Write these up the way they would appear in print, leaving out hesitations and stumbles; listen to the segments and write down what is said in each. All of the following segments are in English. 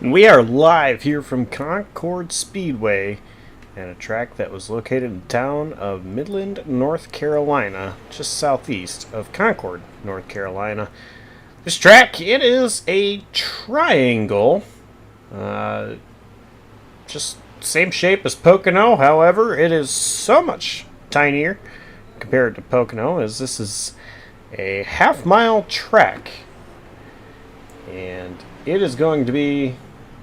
And we are live here from Concord Speedway at a track that was located in the town of Midland, North Carolina, just southeast of Concord, North Carolina. This track, it is a triangle, just same shape as Pocono. However, it is so much tinier compared to Pocono, as this is a half-mile track, and it is going to be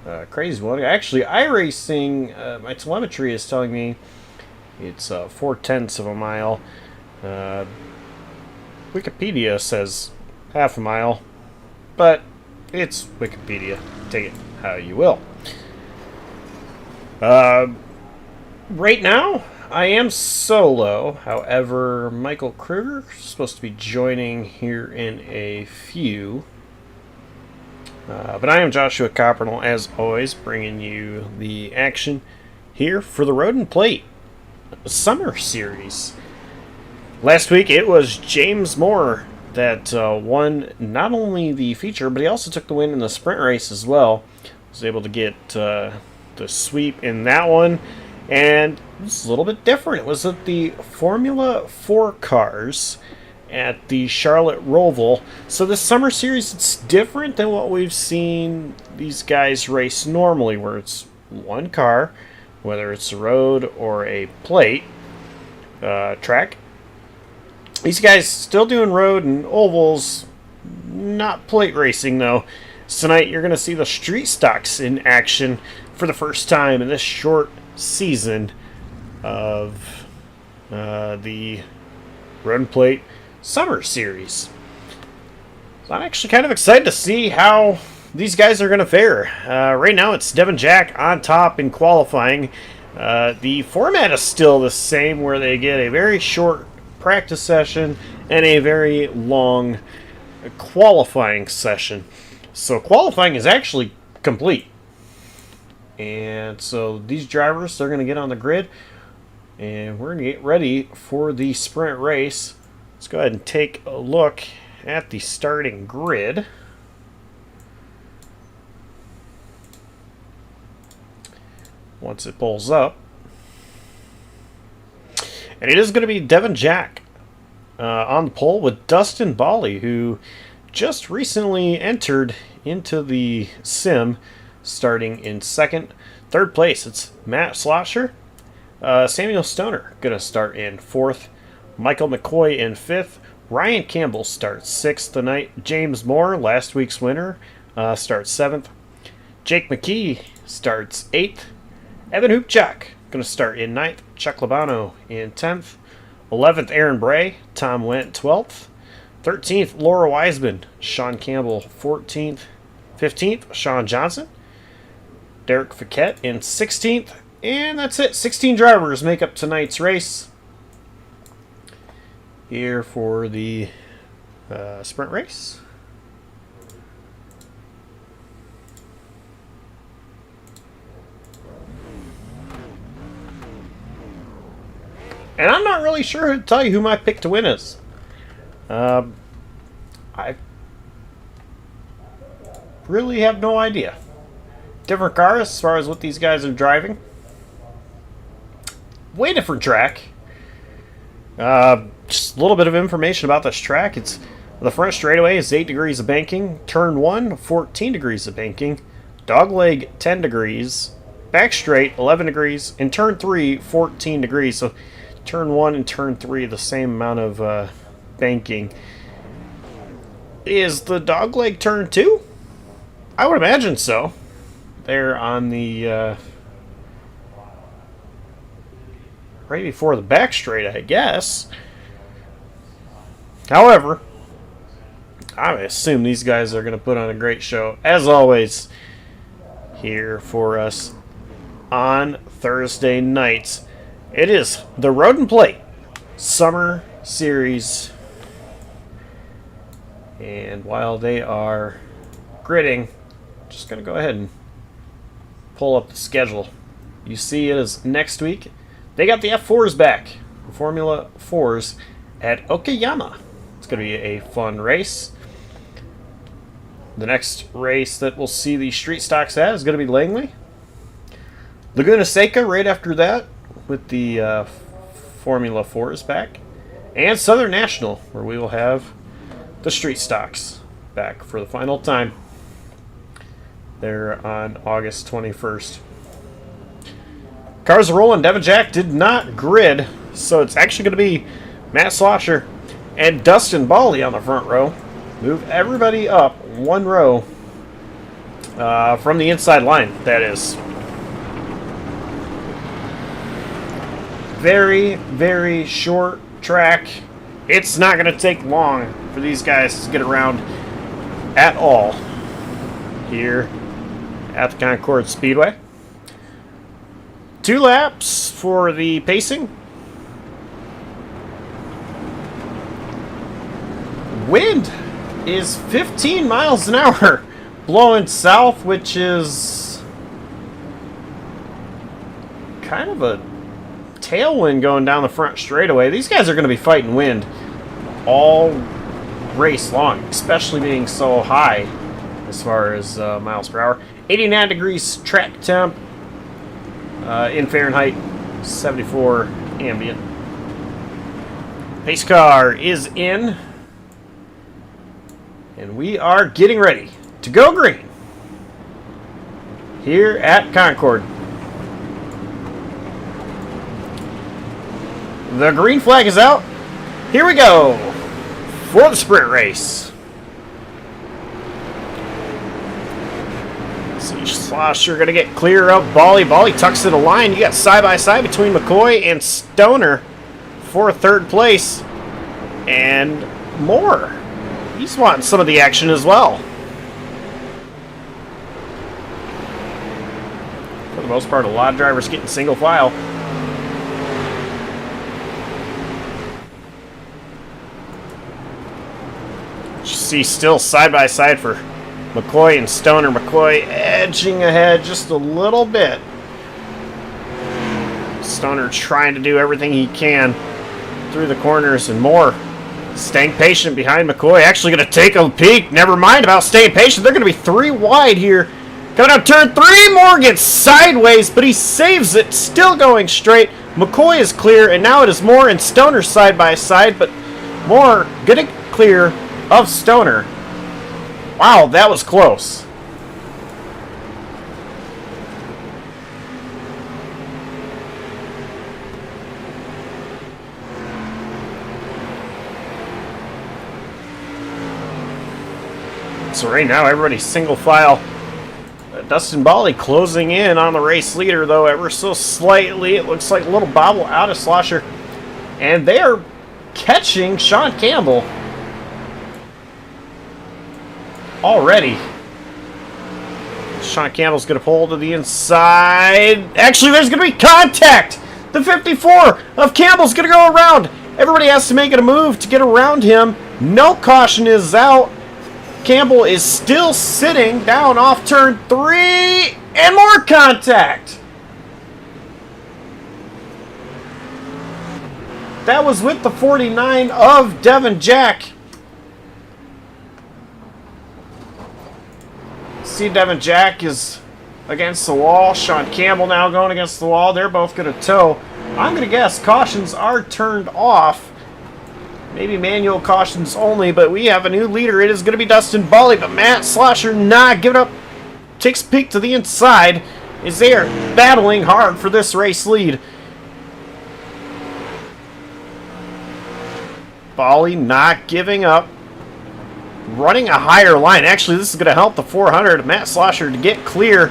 a crazy one. Actually, iRacing, my telemetry is telling me it's 4/10 of a mile. Wikipedia says half a mile, but it's Wikipedia. Take it how you will. Right now, I am solo. However, Michael Kruger is supposed to be joining here in a few. But I am Joshua Coppernell, as always, bringing you the action here for the Road and Plate Summer Series. Last week, it was James Moore that won not only the feature, but he also took the win in the sprint race as well. Was able to get the sweep in that one, and it was a little bit different. It was at the Formula 4 cars at the Charlotte Roval. So this summer series, it's different than what we've seen these guys race normally, where it's one car, whether it's a road or a plate track. These guys still doing road and ovals, not plate racing though. So tonight you're going to see the street stocks in action for the first time in this short season of the Road and Plate Summer Series. So I'm actually kind of excited to see how these guys are going to fare. Right now it's Devin Jack on top in qualifying. The format is still the same, where they get a very short practice session and a very long qualifying session. So qualifying is actually complete. And so these drivers, they're going to get on the grid, and we're going to get ready for the sprint race. Let's go ahead and take a look at the starting grid. Once it pulls up. And it is going to be Devin Jack on the pole, with Dustin Bawley, who just recently entered into the sim, starting in second. Third place, it's Matt Slosher. Samuel Stoner going to start in fourth. Michael McCoy in fifth. Ryan Campbell starts sixth tonight. James Moore, last week's winner, starts seventh. Jake McKee starts eighth. Evan Hoopchak going to start in ninth. Chuck Labano in 10th. 11th, Aaron Bray. Tom Wendt, 12th. 13th, Laura Wiseman. Sean Campbell, 14th. 15th, Sean Johnson. Derek Fiquette in 16th. And that's it. 16 drivers make up tonight's race here for the sprint race. And I'm not really sure who to tell you who my pick to win is. I really have no idea. Different cars as far as what these guys are driving. Way different track. Just a little bit of information about this track. It's the front straightaway is 8 degrees of banking. Turn 1, 14 degrees of banking. Dogleg, 10 degrees. Back straight, 11 degrees. And turn 3, 14 degrees. So turn 1 and turn 3, the same amount of banking. Is the dogleg turn 2? I would imagine so. There on the right before the back straight, I guess. However, I assume these guys are going to put on a great show, as always, here for us on Thursday nights. It is the Road and Plate Summer Series. And while they are gridding, just going to go ahead and pull up the schedule. You see it is next week. They got the F4s back, Formula 4s at Okayama. It's going to be a fun race. The next race that we'll see the street stocks at is going to be Langley. Laguna Seca right after that with the Formula 4s back. And Southern National, where we will have the street stocks back for the final time there on August 21st. Cars are rolling. Devin Jack did not grid, so it's actually going to be Matt Slosher and Dustin Bally on the front row. Move everybody up one row from the inside line, that is. Very, very short track. It's not going to take long for these guys to get around at all here at the Concord Speedway. 2 laps for the pacing. Wind is 15 miles an hour blowing south, which is kind of a tailwind going down the front straightaway. These guys are going to be fighting wind all race long, especially being so high as far as miles per hour. 89 degrees track temp in Fahrenheit, 74 ambient. Pace car is in, and we are getting ready to go green here at Concord. The green flag is out. Here we go for the sprint race. See, Slosher going to get clear of Bally. Bally tucks to the line. You got side-by-side between McCoy and Stoner for 3rd place. And Moore, he's wanting some of the action as well. For the most part, a lot of drivers getting single file. See, still side by side for McCoy and Stoner. McCoy edging ahead just a little bit. Stoner trying to do everything he can through the corners, and Moore staying patient behind McCoy. Actually going to take a peek. Never mind about staying patient. They're going to be 3 wide here. Coming up turn 3. Moore gets sideways, but he saves it. Still going straight. McCoy is clear, and now it is Moore and Stoner side by side, but Moore getting clear of Stoner. Wow, that was close. So right now, everybody's single file. Dustin Bally closing in on the race leader, though, ever so slightly. It looks like a little bobble out of Slosher. And they are catching Sean Campbell already. Sean Campbell's going to pull to the inside. Actually, there's going to be contact. The 54 of Campbell's going to go around. Everybody has to make it a move to get around him. No caution is out. Campbell is still sitting down off turn 3, and more contact. That was with the 49 of Devin Jack. See, Devin Jack is against the wall. Sean Campbell now going against the wall. They're both going to tow. I'm going to guess cautions are turned off. Maybe manual cautions only, but we have a new leader. It is going to be Dustin Bally, but Matt Slosher not giving up. Takes a peek to the inside as they are battling hard for this race lead. Bally not giving up. Running a higher line. Actually, this is going to help the 400. Matt Slosher to get clear.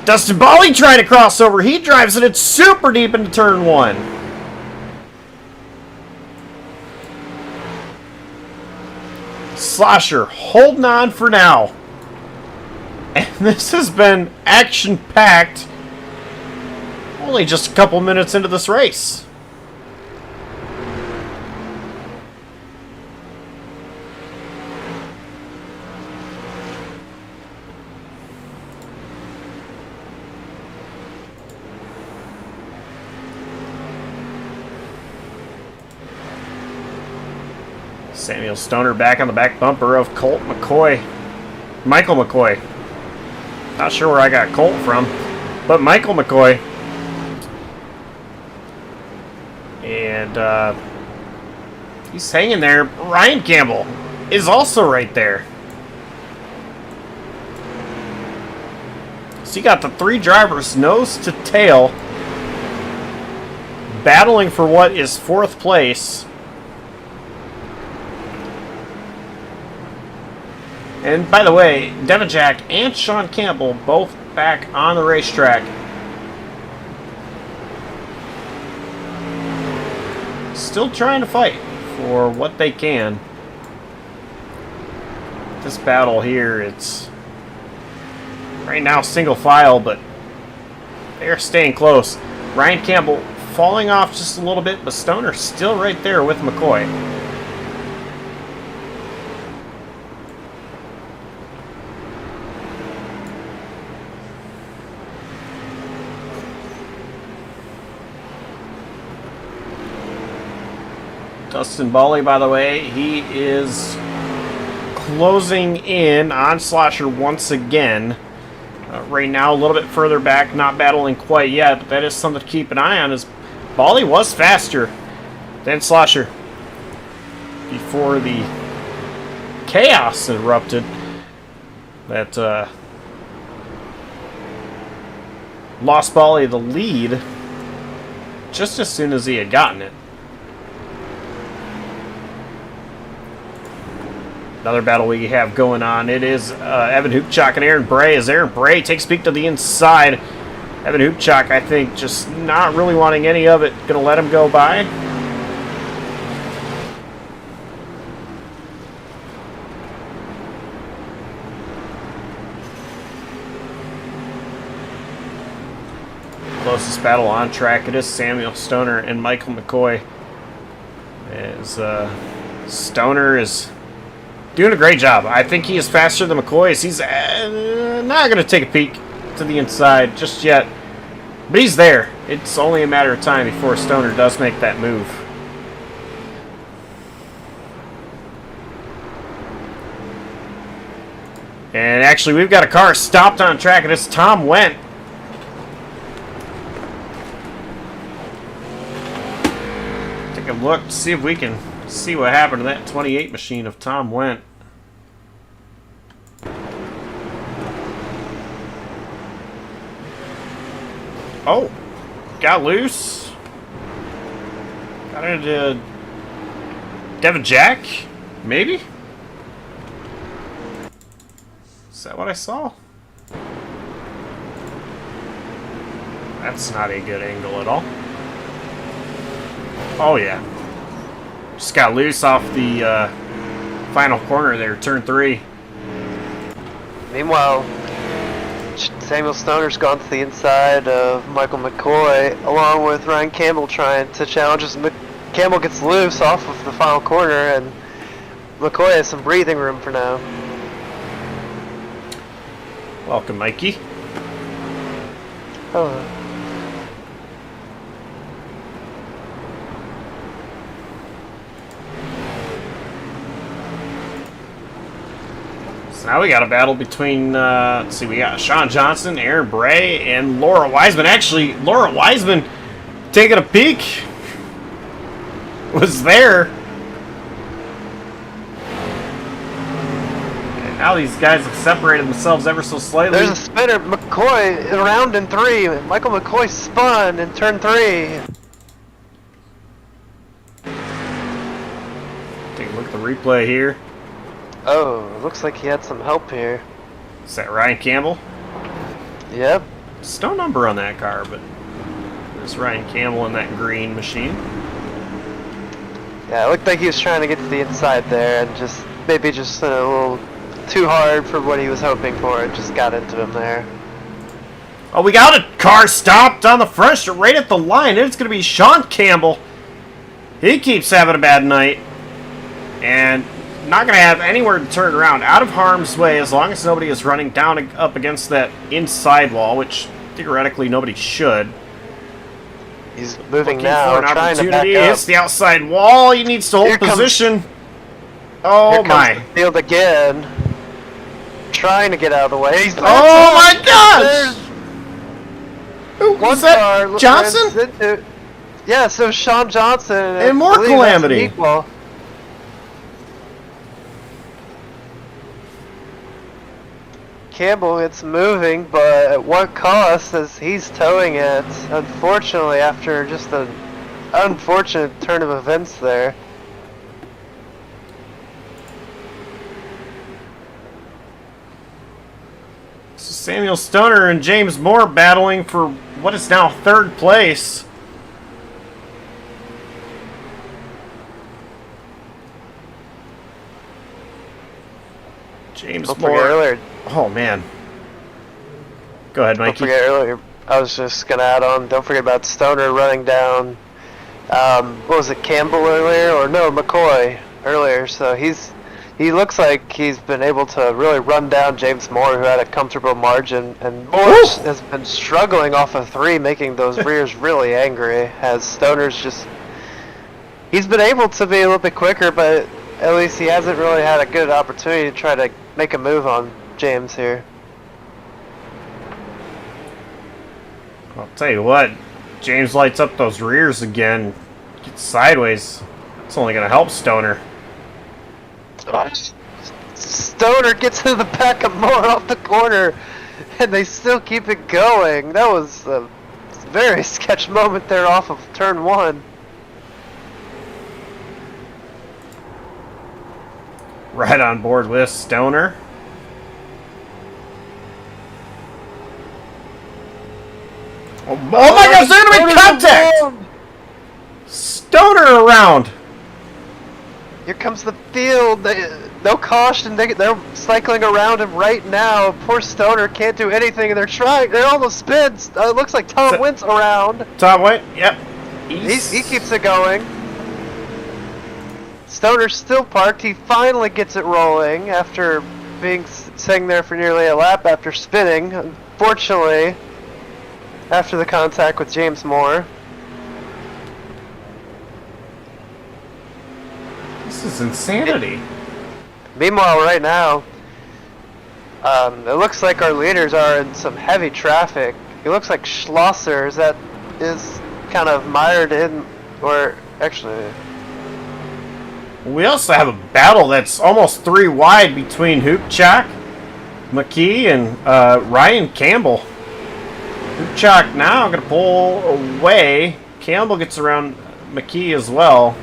Dustin Bally trying to cross over. He drives it. It's super deep into turn 1. Slosher holding on for now. And this has been action-packed. Only just a couple minutes into this race. Samuel Stoner back on the back bumper of Colt McCoy. Michael McCoy. Not sure where I got Colt from, but Michael McCoy. And he's hanging there. Ryan Campbell is also right there. So you got the three drivers nose to tail battling for what is fourth place. And by the way, Devin Jack and Sean Campbell both back on the racetrack. Still trying to fight for what they can. This battle here, it's right now single file, but they're staying close. Ryan Campbell falling off just a little bit, but Stoner still right there with McCoy. Dustin Bawley, by the way, he is closing in on Slosher once again. Right now, a little bit further back, not battling quite yet, but that is something to keep an eye on, as Bawley was faster than Slosher before the chaos erupted that lost Bawley the lead just as soon as he had gotten it. Another battle we have going on. It is Evan Hoopchak and Aaron Bray. As Aaron Bray takes a peek to the inside. Evan Hoopchak, I think, just not really wanting any of it. Going to let him go by. Closest battle on track. It is Samuel Stoner and Michael McCoy. As Stoner is doing a great job. I think he is faster than McCoy. As he's not going to take a peek to the inside just yet. But he's there. It's only a matter of time before Stoner does make that move. And actually, we've got a car stopped on track, and it's Tom Wendt. Take a look to see if we can see what happened to that 28 machine of Tom Wendt. Oh, got loose. Got into Devin Jack, maybe? Is that what I saw? That's not a good angle at all. Oh yeah. Just got loose off the final corner there, turn 3. Meanwhile, Samuel Stoner's gone to the inside of Michael McCoy, along with Ryan Campbell trying to challenge as Campbell gets loose off of the final corner, and McCoy has some breathing room for now. Welcome, Mikey. Oh. Now we got a battle between, let's see, we got Sean Johnson, Aaron Bray, and Laura Wiseman. Actually, Laura Wiseman taking a peek was there. And now these guys have separated themselves ever so slightly. There's a spinner. McCoy around in 3. Michael McCoy spun in turn 3. Take a look at the replay here. Oh, it looks like he had some help here. Is that Ryan Campbell? Yep. There's no number on that car, but there's Ryan Campbell in that green machine. Yeah, it looked like he was trying to get to the inside there and just maybe just a little too hard for what he was hoping for. It just got into him there. Oh, we got a car stopped on the front straight right at the line. It's going to be Sean Campbell. He keeps having a bad night. And not going to have anywhere to turn around, out of harm's way, as long as nobody is running down up against that inside wall, which theoretically nobody should. He's moving Looking now, for an trying to back opportunity. up. Hits the outside wall. He needs to hold position. Oh Here comes my! the field again. trying to get out of the way. Oh my gosh! Who One was that? car Johnson? Yeah, so Sean Johnson. And more calamity. Campbell gets moving, but at what cost as he's towing it, unfortunately, after just an unfortunate turn of events there. Samuel Stoner and James Moore battling for what is now 3rd place. James Moore. Earlier. Oh man. Go ahead, Mikey. Don't forget earlier. I was just gonna add on. Don't forget about Stoner running down. What was it, Campbell earlier, or no, McCoy earlier? So he looks like he's been able to really run down James Moore, who had a comfortable margin, and Moore has been struggling off of 3, making those rears really angry. As Stoner's he's been able to be a little bit quicker, but at least he hasn't really had a good opportunity to try to make a move on James here. I'll tell you what, James lights up those rears again, gets sideways. It's only going to help Stoner. Stoner gets to the back of Moore off the corner, and they still keep it going. That was a very sketch moment there off of turn 1. Right on board with Stoner. Oh my gosh, there's going to be contact! Stoner around! Here comes the field. No caution. They're cycling around him right now. Poor Stoner can't do anything, and they're trying. They almost spins. It looks like Tom Went's around. Tom Went, yep. He keeps it going. Stoner's still parked. He finally gets it rolling after being sitting there for nearly a lap after spinning. Unfortunately, after the contact with James Moore. This is insanity. Meanwhile, right now, it looks like our leaders are in some heavy traffic. It looks like Schlosser is kind of mired in, or actually... We also have a battle that's almost 3 wide between Hoopchak, McKee, and Ryan Campbell. Hoopchak now going to pull away. Campbell gets around McKee as well.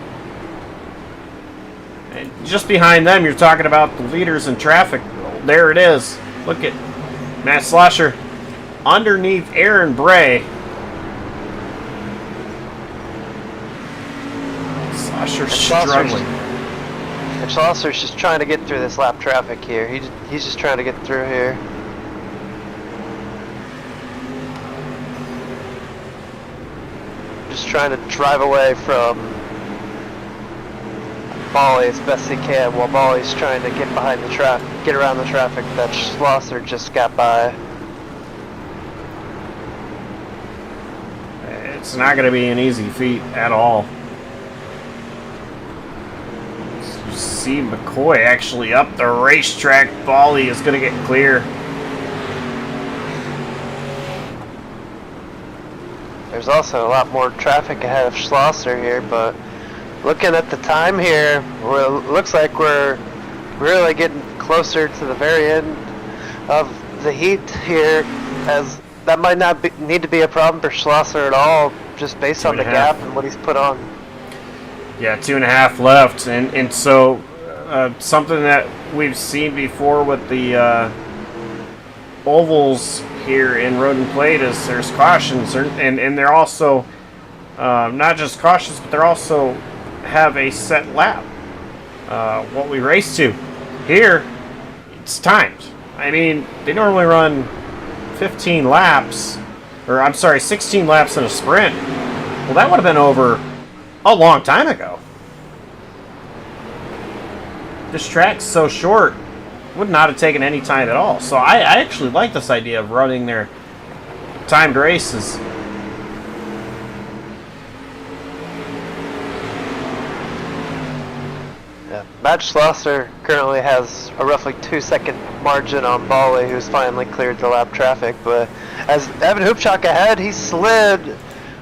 And just behind them, you're talking about the leaders in traffic. There it is. Look at Matt Slosher underneath Aaron Bray. Slosher struggling. And Schlosser's just trying to get through this lap traffic here. He's just trying to get through here. Just trying to drive away from Bolly as best he can, while Bolly's trying to get behind the get around the traffic that Schlosser just got by. It's not going to be an easy feat at all. You see McCoy actually up the racetrack. Bolly is going to get clear. There's also a lot more traffic ahead of Schlosser here, but looking at the time here, it looks like we're really getting closer to the very end of the heat here, as that might not need to be a problem for Schlosser at all, just based on the gap and what he's put on. Yeah, 2.5 left, and so something that we've seen before with the ovals here in Road and Plate is there's cautions, and they're also not just cautions, but they're also have a set lap. What we race to here, it's timed. I mean, they normally run 15 laps, or I'm sorry, 16 laps in a sprint. Well, that would have been over a long time ago. This track's so short, would not have taken any time at all. So I actually like this idea of running their timed races. Matt Schlosser currently has a roughly 2-second margin on Bali, who's finally cleared the lap traffic. But as Evan Hoopchak ahead, he slid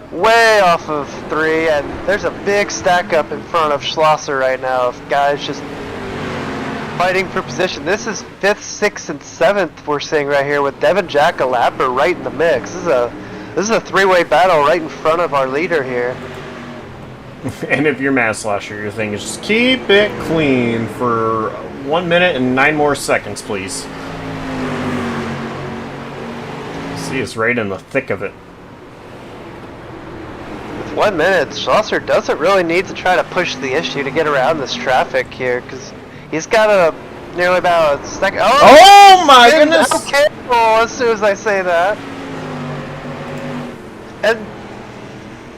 way off of 3, and there's a big stack up in front of Schlosser right now of guys just fighting for position. This is 5th, 6th, and 7th we're seeing right here with Devin Jack a lapper right in the mix. This is a 3-way battle right in front of our leader here. And if you're Matt Slosher, your thing is just keep it clean for 1 minute and 9 more seconds, please. See, it's right in the thick of it. With 1 minute, Schlosser doesn't really need to try to push the issue to get around this traffic here, because he's got nearly about a second. Oh my goodness! Careful as soon as I say that. And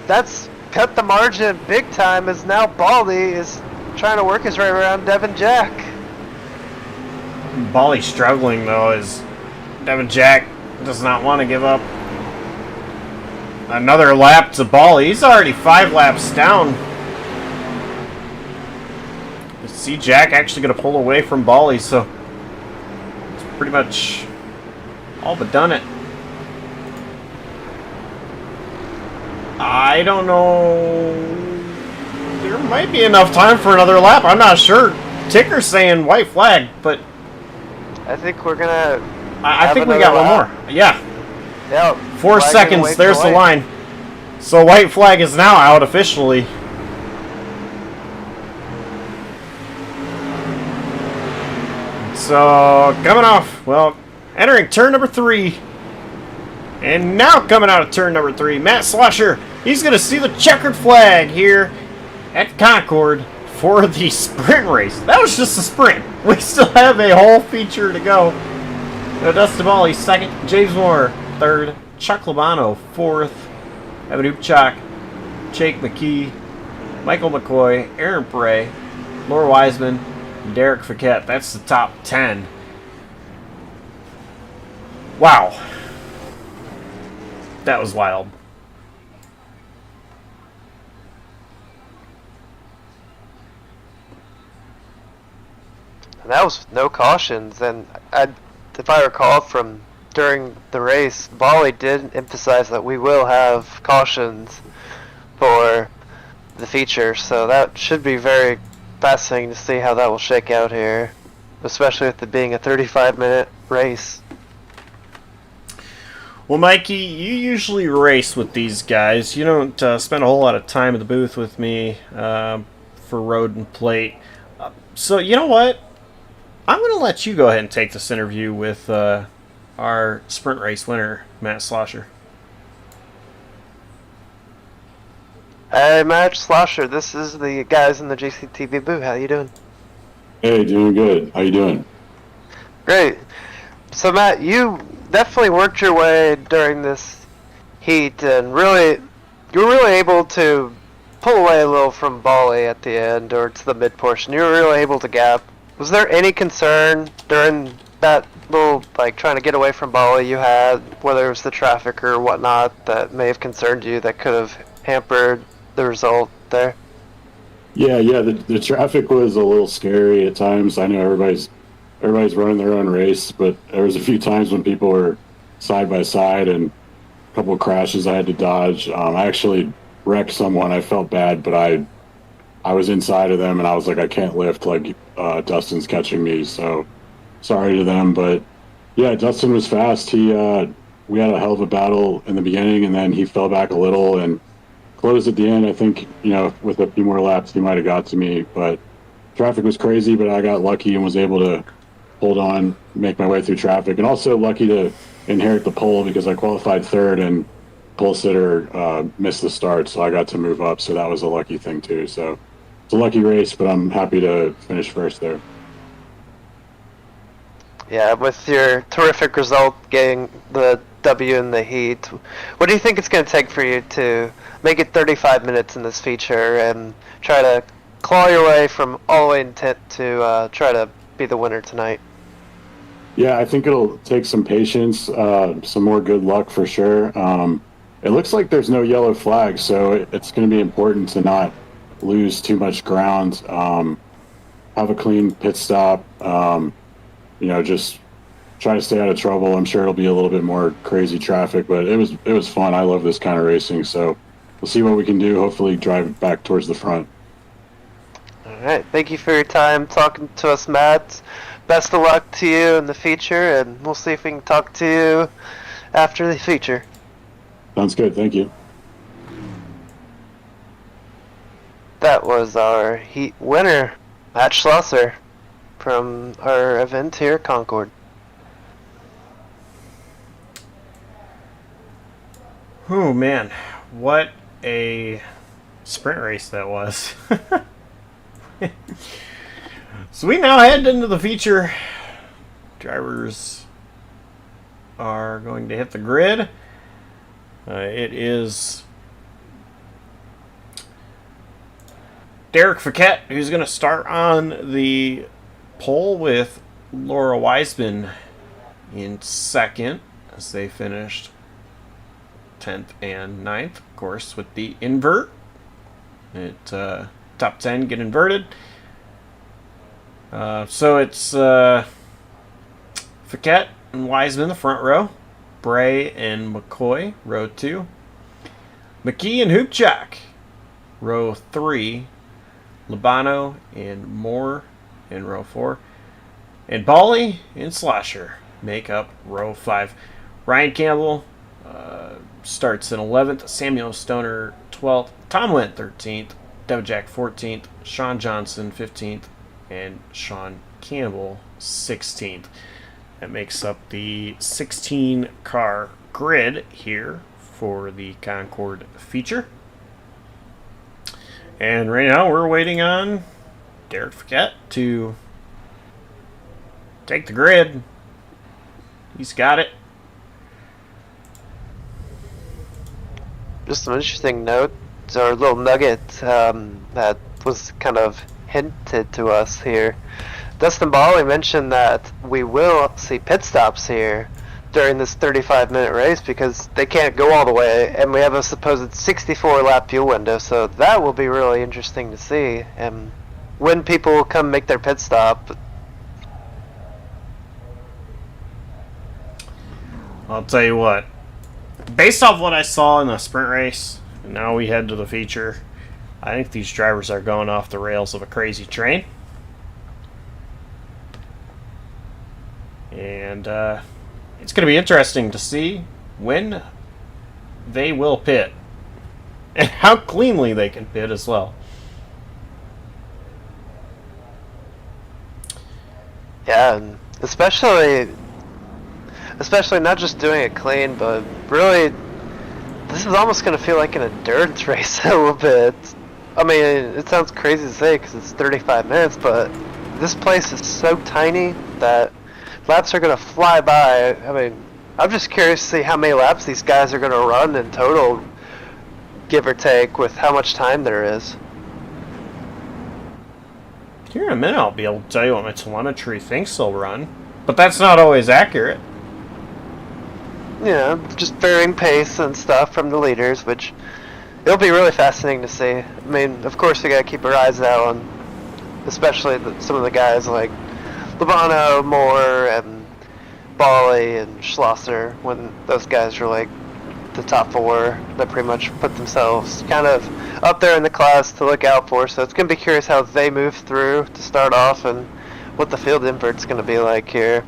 that's cut the margin big time, as now Baldy is trying to work his way around Devin Jack. Baldy struggling though, as Devin Jack does not want to give up another lap to Baldy. He's already 5 laps down. You see Jack actually going to pull away from Baldy, so it's pretty much all but done it. I don't know. There might be enough time for another lap. I'm not sure. Ticker's saying white flag, but I think we're gonna. I think we got one more. Yeah. Yeah. 4 seconds. There's the line. So white flag is now out officially. So coming off. Well, entering turn number 3. And now coming out of turn number 3, Matt Slosher. He's going to see the checkered flag here at Concord for the sprint race. That was just a sprint. We still have a whole feature to go. Dustin Bally, 2nd. James Moore, 3rd. Chuck Labano, 4th. Evan Hoopchak, Jake McKee, Michael McCoy, Aaron Bray, Laura Wiseman, Derek Fiquette. That's the top 10. Wow. That was wild. And that was no cautions, and if I recall from during the race, Bali did emphasize that we will have cautions for the feature, so that should be very fascinating to see how that will shake out here, especially with it being a 35-minute race. Well, Mikey, you usually race with these guys. You don't spend a whole lot of time in the booth with me for road and plate. So, you know what? I'm going to let you go ahead and take this interview with our sprint race winner, Matt Slosher. Hey, Matt Slosher, this is the guys in the GCTV booth. How you doing? Hey, doing good. How you doing? Great. So, Matt, you definitely worked your way during this heat, and you were really able to pull away a little from Bali at the end, or to the mid portion. You were really able to gap. Was there any concern during that little, trying to get away from Bali you had, whether it was the traffic or whatnot, that may have concerned you, that could have hampered the result there? Yeah. The traffic was a little scary at times. I know everybody's running their own race, but there was a few times when people were side by side and a couple of crashes I had to dodge. I actually wrecked someone. I felt bad, but I was inside of them and I was like, I can't lift, Dustin's catching me. So sorry to them, but yeah, Dustin was fast. We had a hell of a battle in the beginning, and then he fell back a little and closed at the end. I think, with a few more laps, he might have got to me, but traffic was crazy, but I got lucky and was able to hold on, make my way through traffic, and also lucky to inherit the pole because I qualified 3rd and pole sitter missed the start, so I got to move up. So that was a lucky thing too. So it's a lucky race, but I'm happy to finish 1st there. Yeah, with your terrific result, getting the W in the heat, what do you think it's going to take for you to make it 35 minutes in this feature and try to claw your way from all the way intent to try to be the winner tonight? Yeah, I think it'll take some patience, some more good luck for sure. It looks like there's no yellow flag, so it's going to be important to not lose too much ground. have a clean pit stop. Just try to stay out of trouble. I'm sure it'll be a little bit more crazy traffic, but it was fun. I love this kind of racing, so we'll see what we can do. Hopefully, drive back towards the front. All right. Thank you for your time talking to us, Matt. Best of luck to you in the feature, and we'll see if we can talk to you after the feature. Sounds good. Thank you. That was our heat winner, Matt Schlosser, from our event here at Concord. Oh man, what a sprint race that was. So we now head into the feature. Drivers are going to hit the grid. It is Derek Fiquette who's going to start on the pole with Laura Wiseman in second as they finished 10th and 9th, of course, with the invert. Top 10 get inverted. So it's Fiquette and Wiseman, the front row. Bray and McCoy, row 2. McKee and Hoopchak, row 3. Labano and Moore in row 4. And Bally and Slosher make up row 5. Ryan Campbell starts in 11th. Samuel Stoner 12th. Tom Wendt 13th. Devjack 14th. Sean Johnson 15th. And Sean Campbell 16th. That makes up the 16-car grid here for the Concord feature. And right now we're waiting on Derek Fiquette to take the grid. He's got it. Just an interesting note, or a little nugget that was kind of hinted to us here. Dustin Bally mentioned that we will see pit stops here during this 35-minute race because they can't go all the way, and we have a supposed 64-lap fuel window, so that will be really interesting to see. And when people will come make their pit stop. I'll tell you what. Based off what I saw in the sprint race, and now we head to the feature, I think these drivers are going off the rails of a crazy train. And it's going to be interesting to see when they will pit. And how cleanly they can pit as well. Yeah, and especially not just doing it clean, but really, this is almost going to feel like an endurance race a little bit. I mean, it sounds crazy to say because it's 35 minutes, but this place is so tiny that laps are going to fly by. I mean, I'm just curious to see how many laps these guys are going to run in total, give or take, with how much time there is. Here in a minute I'll be able to tell you what my telemetry thinks they'll run. But that's not always accurate. Yeah, just varying pace and stuff from the leaders, which it'll be really fascinating to see. I mean, of course we got to keep our eyes out on, especially some of the guys like Labano, Moore, and Bally and Schlosser, when those guys are like the top 4 that pretty much put themselves kind of up there in the class to look out for. So it's going to be curious how they move through to start off and what the field invert's going to be like here.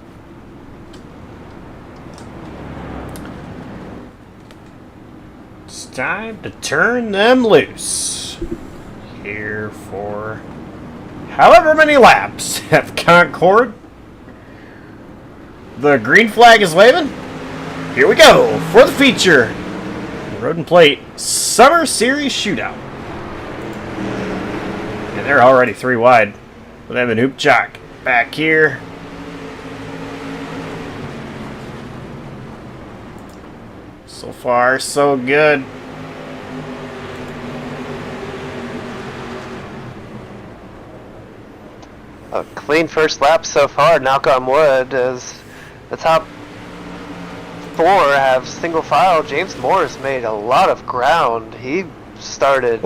It's time to turn them loose. Here for however many laps at Concord. The green flag is waving. Here we go for the feature. Road and Plate Summer Series Shootout. And they're already 3 wide. With Evan Hoopchak back here. So far, so good. A clean first lap so far, knock on wood, as the top 4 have single file. James Moore has made a lot of ground. He started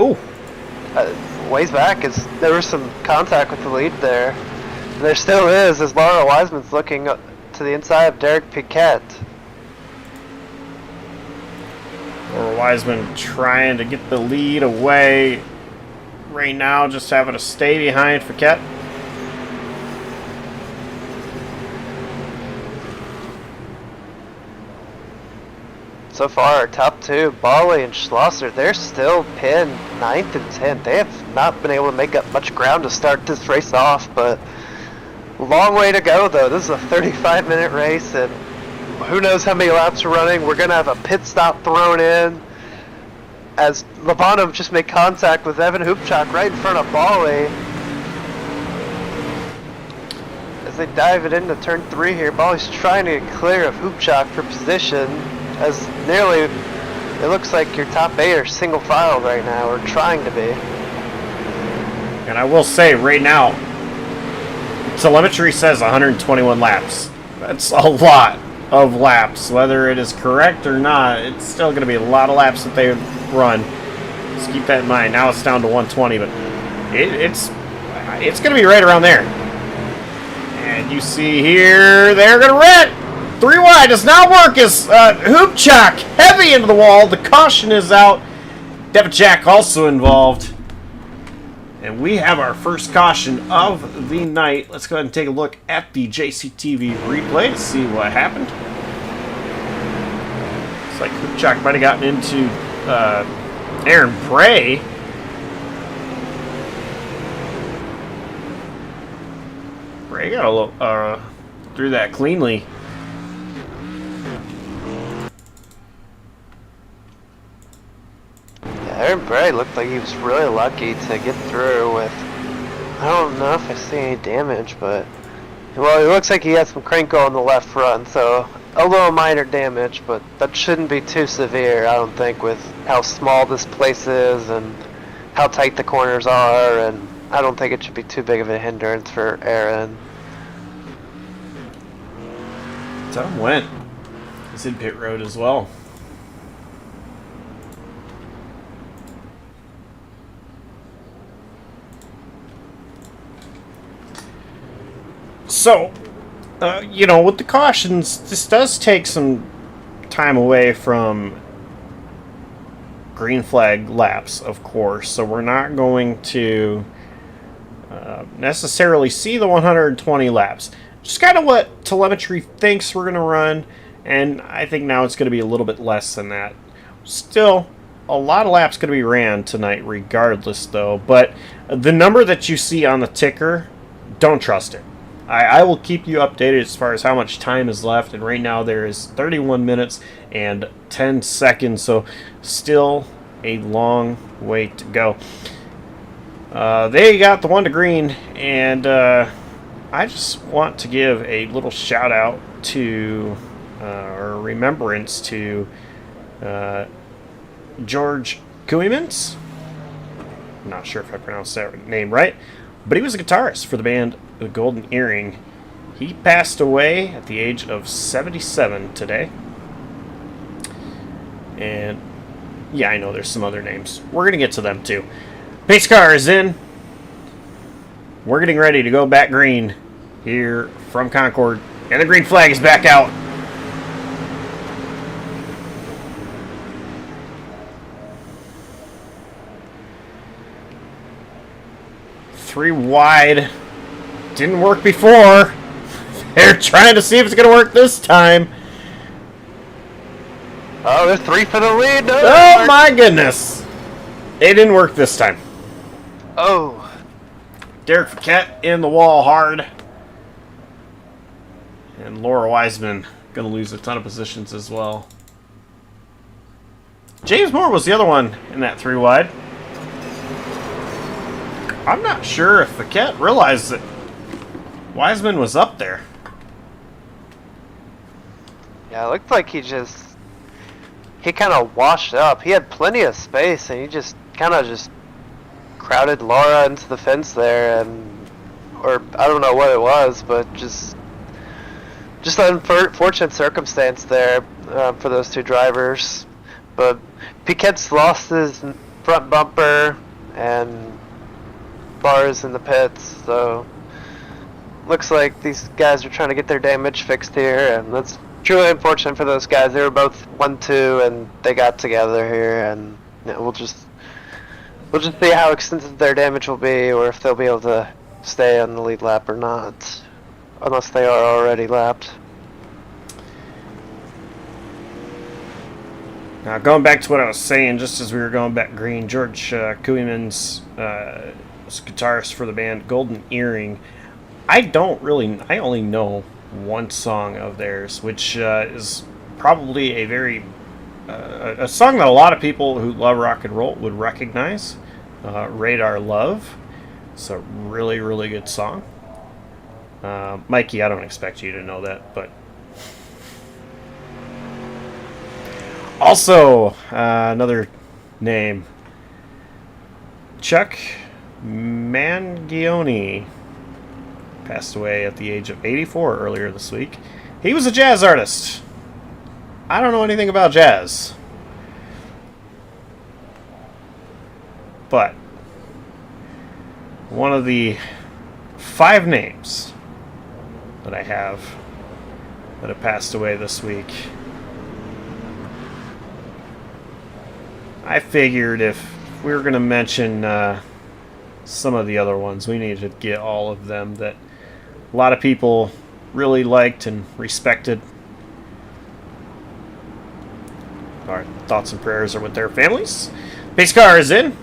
ways back is there was some contact with the lead there. And there still is, as Laura Wiseman's looking up to the inside of Derek Piquet. Laura Wiseman trying to get the lead away right now, just having to stay behind Piquet. So far, our top two, Bali and Schlosser, they're still pinned 9th and 10th. They have not been able to make up much ground to start this race off, but long way to go, though. This is a 35-minute race, and who knows how many laps are running. We're going to have a pit stop thrown in as Lobano just made contact with Evan Hoopchak right in front of Bali. As they dive it into turn 3 here, Bali's trying to get clear of Hoopchak for position, as nearly, it looks like your top 8 are single file right now, or trying to be. And I will say right now, telemetry says 121 laps. That's a lot of laps. Whether it is correct or not, it's still going to be a lot of laps that they run. Just keep that in mind. Now it's down to 120, but it's going to be right around there. And you see here, they're going to wreck. 3 wide does not work as Hoopchak heavy into the wall. The caution is out. Devin Jack also involved. And we have our first caution of the night. Let's go ahead and take a look at the JCTV replay to see what happened. Looks like Hoopchak might have gotten into Aaron Bray. Bray got a little through that cleanly. Aaron Bray looked like he was really lucky to get through with, I don't know if I see any damage, but, well, it looks like he had some crinkle on the left front, so a little minor damage, but that shouldn't be too severe, I don't think, with how small this place is and how tight the corners are, and I don't think it should be too big of a hindrance for Aaron. Tom went. He's in pit road as well. So, you know, with the cautions, this does take some time away from green flag laps, of course. So we're not going to necessarily see the 120 laps. Just kind of what telemetry thinks we're going to run, and I think now it's going to be a little bit less than that. Still, a lot of laps going to be ran tonight regardless, though. But the number that you see on the ticker, don't trust it. I will keep you updated as far as how much time is left, and right now there is 31 minutes and 10 seconds, so still a long way to go. They got the one to green, and I just want to give a little shout out to, or remembrance to, George Kooymans. I'm not sure if I pronounced that name right, but he was a guitarist for the band The Golden Earring. He passed away at the age of 77 today. And yeah, I know there's some other names. We're going to get to them too. Pace car is in. We're getting ready to go back green here from Concord. And the green flag is back out. Three wide. Didn't work before. They're trying to see if it's going to work this time. Oh, there's 3 for the lead. No, Oh my goodness. It didn't work this time. Oh. Derek Paquette in the wall hard. And Laura Wiseman going to lose a ton of positions as well. James Moore was the other one in that 3 wide. I'm not sure if Paquette realized that Wiseman was up there. Yeah, it looked like he kind of washed up. He had plenty of space, and he just kind of just crowded Laura into the fence there, and, or I don't know what it was, but just an unfortunate circumstance there for those 2 drivers. But Piquet's lost his front bumper, and bars in the pits, so looks like these guys are trying to get their damage fixed here, and that's truly unfortunate for those guys. They were both 1-2, and they got together here, and we'll just see how extensive their damage will be, or if they'll be able to stay on the lead lap or not, unless they are already lapped. Now, going back to what I was saying, just as we were going back green, George Kuhlman's guitarist for the band Golden Earring. I only know one song of theirs, which is probably a song that a lot of people who love rock and roll would recognize. Radar Love. It's a really, really good song. Mikey, I don't expect you to know that, but also another name, Chuck Mangione, passed away at the age of 84 earlier this week. He was a jazz artist. I don't know anything about jazz, but one of the 5 names that I have that have passed away this week, I figured if we were going to mention some of the other ones, we needed to get all of them that a lot of people really liked and respected. Our thoughts and prayers are with their families. Pace car is in.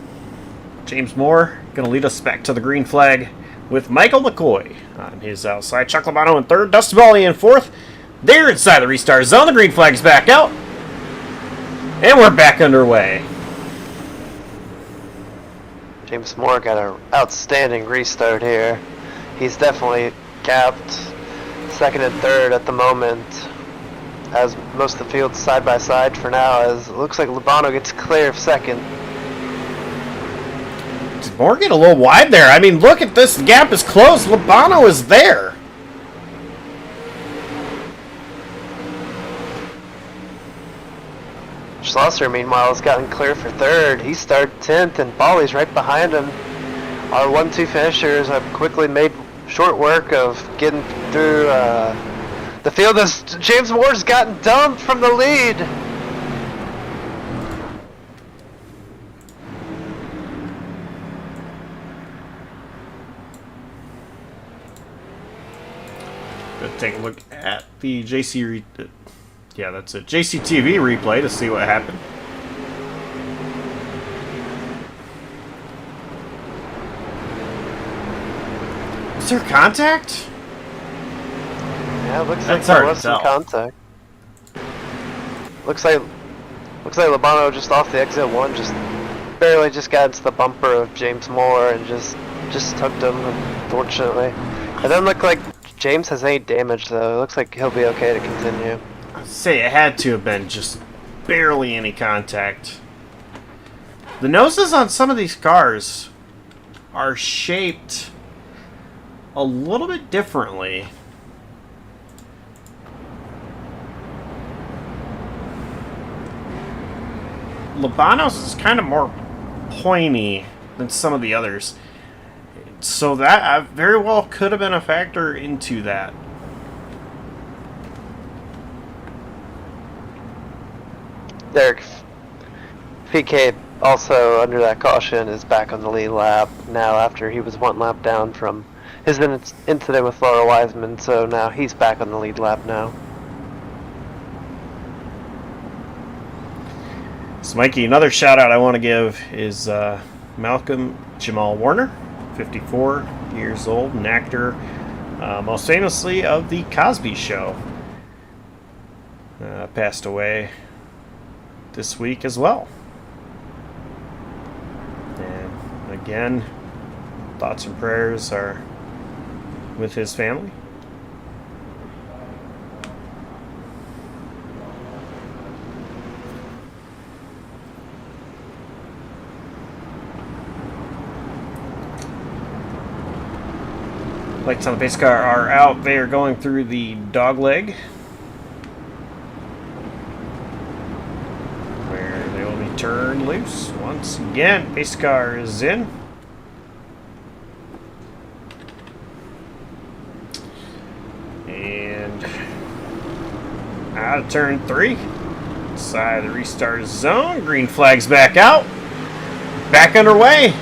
James Moore going to lead us back to the green flag with Michael McCoy on his outside. Chuck Labano in third. Dustin Bally in fourth. They're inside the restart zone. The green flag is back out. And we're back underway. James Moore got an outstanding restart here. He's definitely capped second and third at the moment, as most of the field's side by side for now, as it looks like Labano gets clear of second. Did Moore get a little wide there? I mean, look at this. The gap is closed. Labano is there. Schlosser, meanwhile, has gotten clear for third. He started 10th, and Bolly's right behind him. Our 1-2 finishers have quickly made short work of getting through the field as James Moore's gotten dumped from the lead. Let's take a look at the that's a JCTV replay to see what happened. Was there contact? Yeah, it looks like That's there hard was to some tell. contact. Looks like Labano just off the exit one, just barely just got into the bumper of James Moore and just tucked him, unfortunately. It doesn't look like James has any damage though. It looks like he'll be okay to continue. I'd say it had to have been just barely any contact. The noses on some of these cars are shaped a little bit differently. Labano's is kind of more pointy than some of the others. So that very well could have been a factor into that. Derek PK also under that caution is back on the lead lap now after he was 1 lap down from his incident with Laura Wiseman, so now he's back on the lead lap now. So Mikey, another shout out I want to give is Malcolm Jamal Warner, 54 years old, an actor, most famously of The Cosby Show. Passed away this week as well. And again, thoughts and prayers are with his family. Lights on the pace car are out. They are going through the dog leg, where they will be turned loose once again. Pace car is in. Out of turn 3. Side of the restart zone. Green flag's back out. Back underway.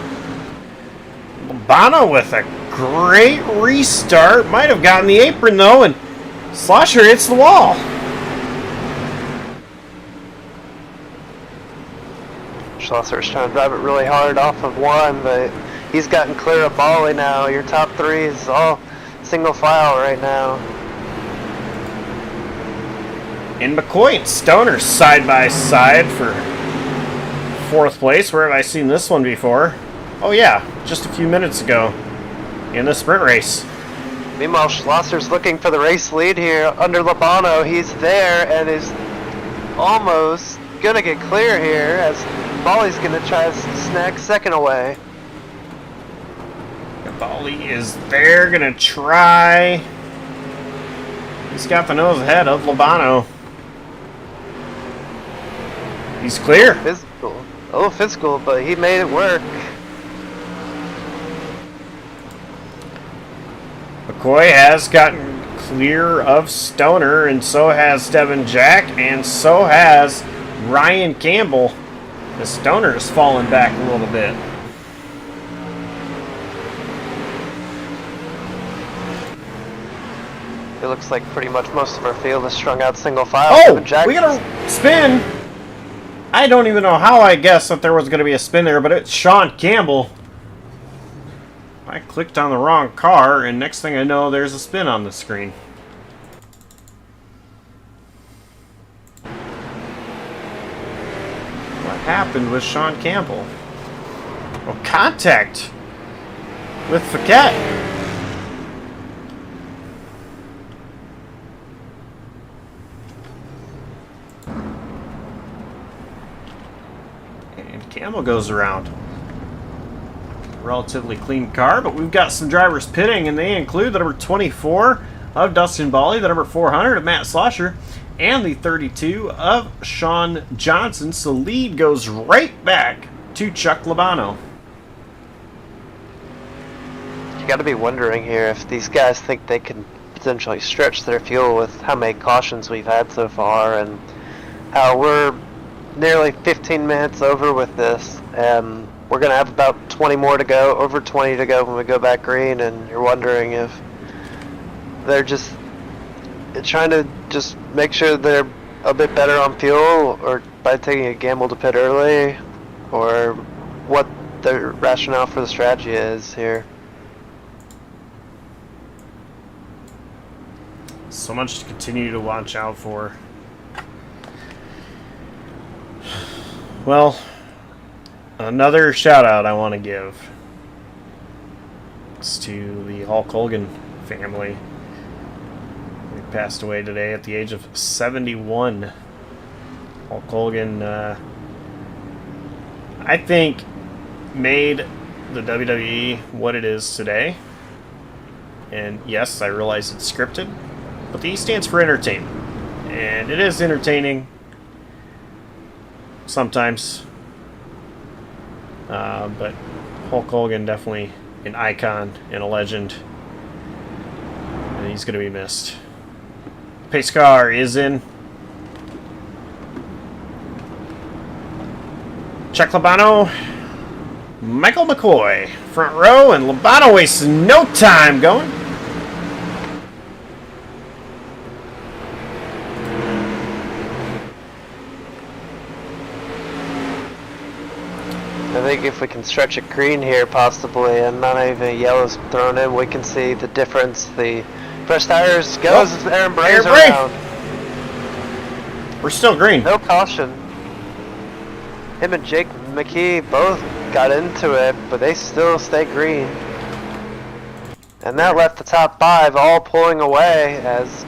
Labano with a great restart. Might have gotten the apron though, and Slosher hits the wall. Schlosser's trying to drive it really hard off of one, but he's gotten clear of Bali now. Your top 3 is all single file right now. And McCoy and Stoner side by side for 4th place. Where have I seen this one before? Oh yeah, just a few minutes ago in the sprint race. Meanwhile, Schlosser's looking for the race lead here under Labano. He's there and is almost gonna get clear here as Bali's gonna try to snag second away. Bali is there, gonna try. He's got the nose ahead of Labano. He's clear. Physical. A little physical, but he made it work. McCoy has gotten clear of Stoner, and so has Devin Jack, and so has Ryan Campbell. The Stoner has fallen back a little bit. It looks like pretty much most of our field is strung out single file. Oh, Devin Jack we got a spin. I don't even know how I guessed that there was going to be a spin there, but it's Sean Campbell. I clicked on the wrong car, and next thing I know, there's a spin on the screen. What happened with Sean Campbell? Oh, contact with Fouquet. And Campbell goes around. Relatively clean car, but we've got some drivers pitting, and they include the number 24 of Dustin Bali, the number 400 of Matt Slosher, and the 32 of Sean Johnson. So lead goes right back to Chuck Labano. You got to be wondering here if these guys think they can potentially stretch their fuel with how many cautions we've had so far, and how we're nearly 15 minutes over with this, and we're going to have about 20 more to go, over 20 to go when we go back green, and you're wondering if they're just trying to just make sure they're a bit better on fuel, or by taking a gamble to pit early, or what the rationale for the strategy is here. So much to continue to watch out for. Well, another shout out I want to give is to the Hulk Hogan family. He passed away today at the age of 71. Hulk Hogan, I think, made the WWE what it is today. And yes, I realize it's scripted, but the E stands for entertainment. And it is entertaining sometimes. But Hulk Hogan, definitely an icon and a legend. And he's going to be missed. Pace car is in. Chuck Labano, Michael McCoy, front row, and Labano wastes no time going. I think if we can stretch it green here possibly, and not even yellows thrown in, we can see the difference. The fresh tires goes as Aaron Bray's around. We're still green. No caution. Him and Jake McKee both got into it, but they still stay green. And that left the top 5 all pulling away as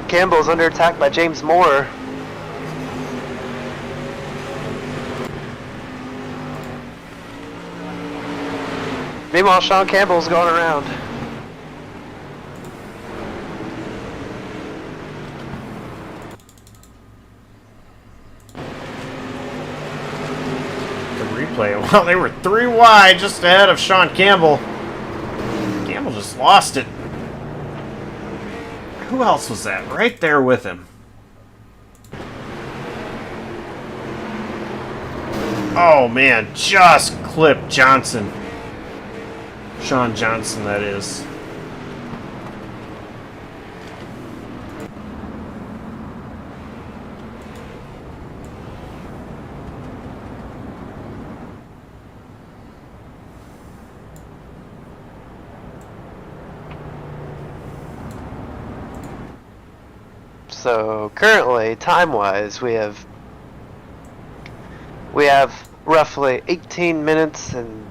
Campbell's under attack by James Moore. Meanwhile, Sean Campbell's going around. The replay. Well, they were 3 wide just ahead of Sean Campbell. Campbell just lost it. Who else was that? Right there with him. Oh, man. Just clipped Johnson. Sean Johnson, that is. So currently, time-wise, we have roughly 18 minutes and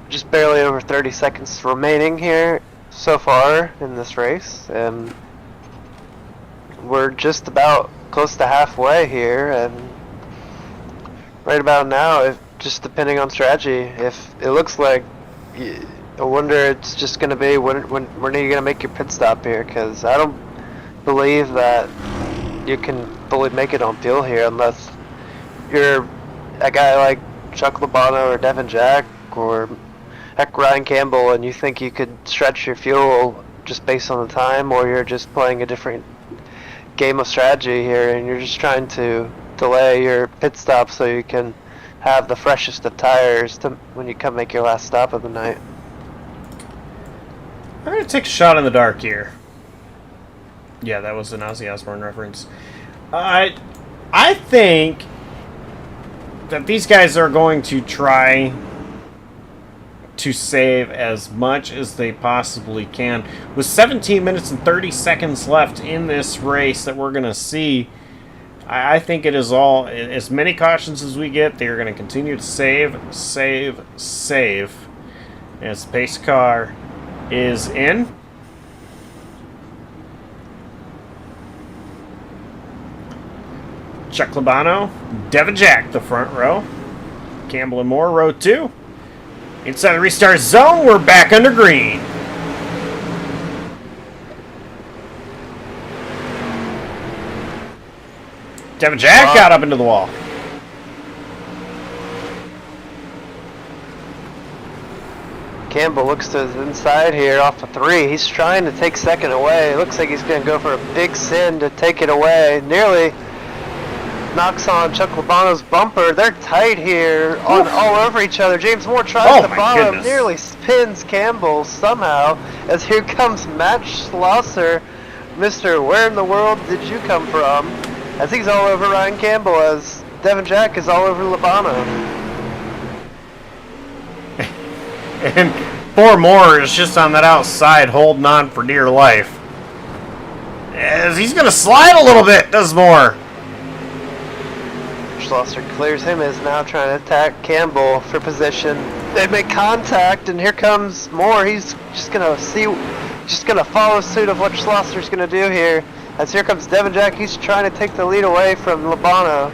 just barely over 30 seconds remaining here so far in this race, and we're just about close to halfway here. And right about now, just depending on strategy, if it looks like, I wonder it's just going to be when are you going to make your pit stop here? Because I don't believe that you can fully make it on fuel here unless you're a guy like Chuck Labano or Devin Jack or heck Ryan Campbell, and you think you could stretch your fuel just based on the time, or you're just playing a different game of strategy here and you're just trying to delay your pit stop so you can have the freshest of tires to when you come make your last stop of the night. I'm going to take a shot in the dark here. Yeah, that was an Ozzy Osbourne reference. I think that these guys are going to try to save as much as they possibly can. With 17 minutes and 30 seconds left in this race that we're going to see, I think it is all, as many cautions as we get, they're going to continue to save. As the pace car is in. Chuck Labano, Devin Jack, the front row. Campbell and Moore, row 2. Inside the restart zone, we're back under green. Devin Jack got up into the wall. Campbell looks to his inside here off of 3. He's trying to take second away. It looks like he's going to go for a big sin to take it away. Nearly knocks on Chuck Labano's bumper. They're tight here, on all over each other. James Moore tries to follow him, nearly spins Campbell somehow, as here comes Matt Schlosser. Mr. Where in the world did you come from? As he's all over Ryan Campbell, as Devin Jack is all over Labano. And poor Moore is just on that outside holding on for dear life. As he's going to slide a little bit, does Moore. Schlosser clears him, is now trying to attack Campbell for position. They make contact, and here comes Moore. He's just gonna follow suit of what Schlosser's gonna do here. As here comes Devin Jack, he's trying to take the lead away from Labano.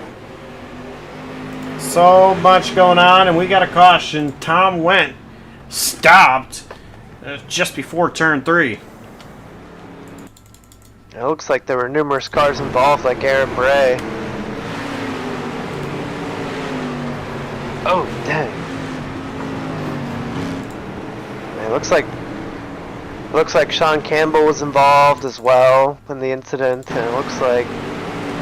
So much going on, and we got a caution. Tom Wendt stopped just before turn 3. It looks like there were numerous cars involved, like Aaron Bray. Oh, dang. It looks like Sean Campbell was involved as well in the incident, and it looks like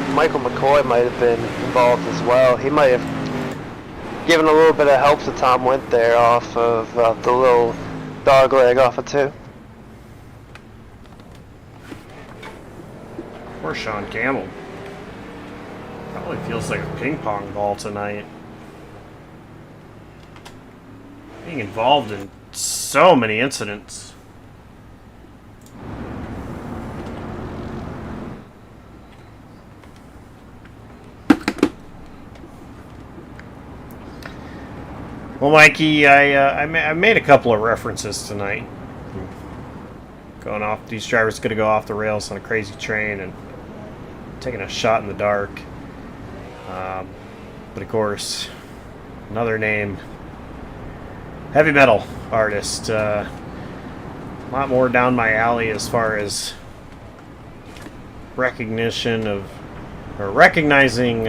Michael McCoy might have been involved as well. He might have given a little bit of help to Tom Wendt there off of the little dog leg off of 2. Poor Sean Campbell. Probably feels like a ping pong ball tonight. Being involved in so many incidents. Well, Mikey, I made a couple of references tonight. Going off, these drivers going to go off the rails on a crazy train and taking a shot in the dark. But of course, another name. Heavy metal artist. A lot more down my alley as far as recognition of, or recognizing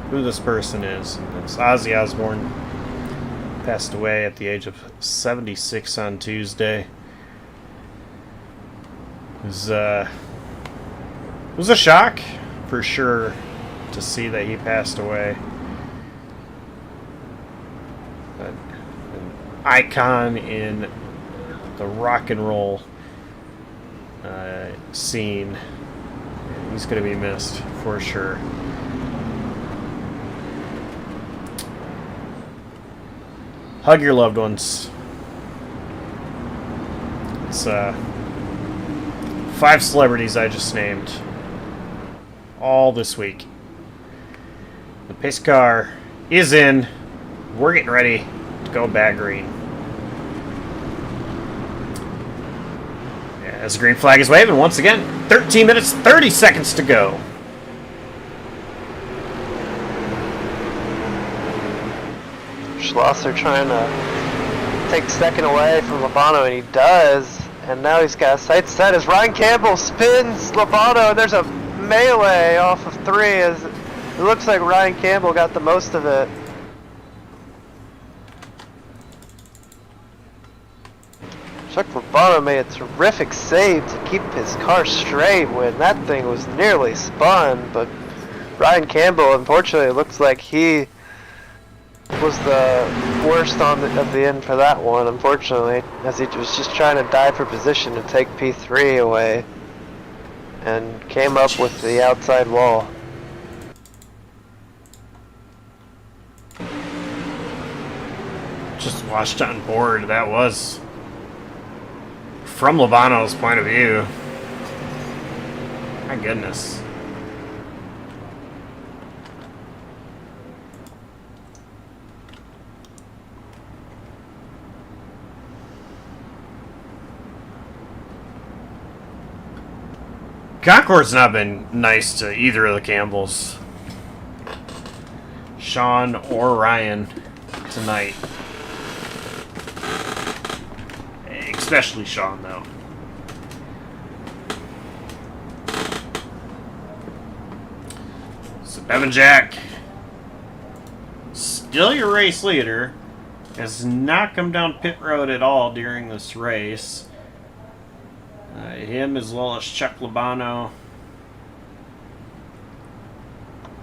who this person is. It's Ozzy Osbourne. Passed away at the age of 76 on Tuesday. He was It was a shock, for sure, to see that he passed away. An icon in the rock and roll scene. He's going to be missed, for sure. Hug your loved ones. It's 5 celebrities I just named. All this week. The pace car is in. We're getting ready to go back green. As the green flag is waving, once again, 13 minutes, 30 seconds to go. Schlosser trying to take second away from Lobano, and he does. And now he's got a sight set as Ryan Campbell spins Lobano, and there's a melee off of 3 as it looks like Ryan Campbell got the most of it. Chuck Lobano made a terrific save to keep his car straight when that thing was nearly spun, but Ryan Campbell, unfortunately, it looks like he was the worst of the end for that one, unfortunately, as he was just trying to dive for position to take P3 away and came up with the outside wall. Just watched on board. That was from Lobano's point of view. My goodness. Concord's not been nice to either of the Campbells, Sean or Ryan, tonight. Especially Sean, though. So Devin Jack, still your race leader, has not come down pit road at all during this race. Him as well as Chuck Lobano,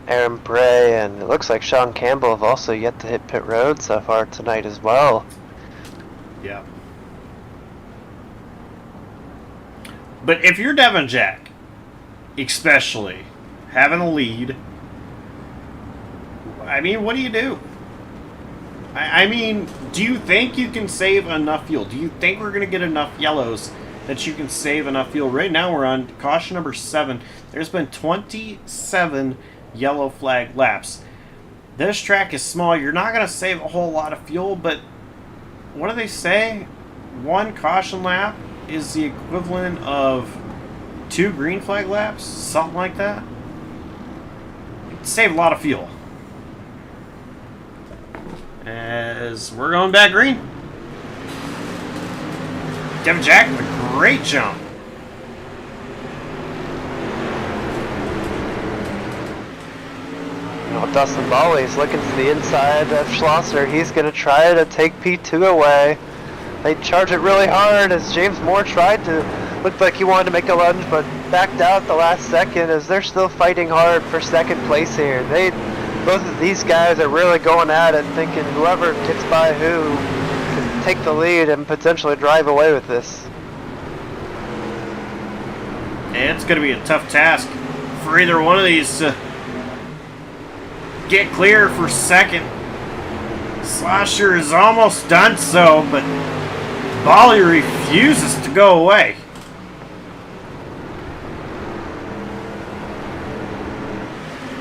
Aaron Bray, and it looks like Sean Campbell have also yet to hit pit road so far tonight as well. Yeah. But if you're Devin Jack, especially having a lead, I mean, what do you do? I mean, do you think you can save enough fuel? Do you think we're going to get enough yellows that you can save enough fuel? Right now we're on caution number 7. There's been 27 yellow flag laps. This track is small. You're not going to save a whole lot of fuel, but what do they say? 1 caution lap is the equivalent of 2 green flag laps? Something like that. Save a lot of fuel. As we're going back green. Devin Jack with a great jump. Dustin Bally is looking to the inside of Schlosser. He's going to try to take P2 away. They charge it really hard as James Moore tried to, looked like he wanted to make a lunge, but backed out the last second as they're still fighting hard for second place here. Both of these guys are really going at it, thinking whoever gets by who can take the lead and potentially drive away with this. And it's going to be a tough task for either one of these to get clear for second. Slosher is almost done so, but Bally refuses to go away.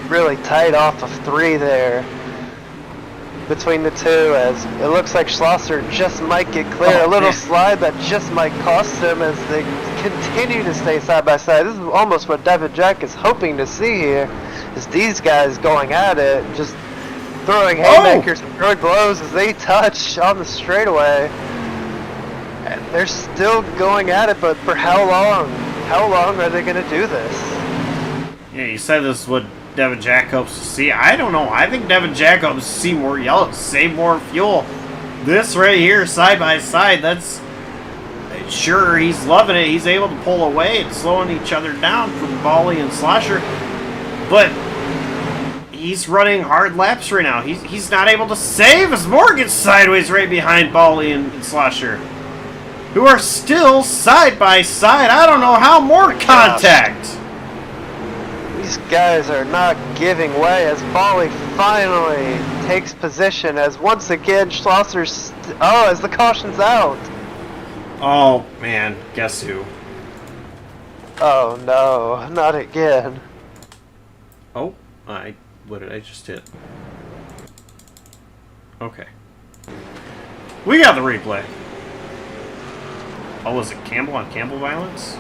Really tight off of 3 there between the two, as it looks like Schlosser just might get clear. A little slide that just might cost him as they continue to stay side by side. This is almost what Devin Jack is hoping to see here, is these guys going at it, just throwing haymakers and throwing blows as they touch on the straightaway. And they're still going at it, but for how long? How long are they going to do this? Yeah, you said this is what Devin Jack hopes to see. I don't know. I think Devin Jack hopes to see more yellows, save more fuel. This right here, side by side, that's sure, he's loving it. He's able to pull away and slowing each other down from Bolly and Slasher. But he's running hard laps right now. He's not able to save as Moore gets sideways right behind Bolly and Slasher, who are still side by side. I don't know how more contact. These guys are not giving way as Bolly finally takes position as once again Schlosser's... as the caution's out. Oh, man. Guess who? Oh, no. Not again. Oh, what did I just hit? Okay. We got the replay. Oh, was it Campbell on Campbell violence?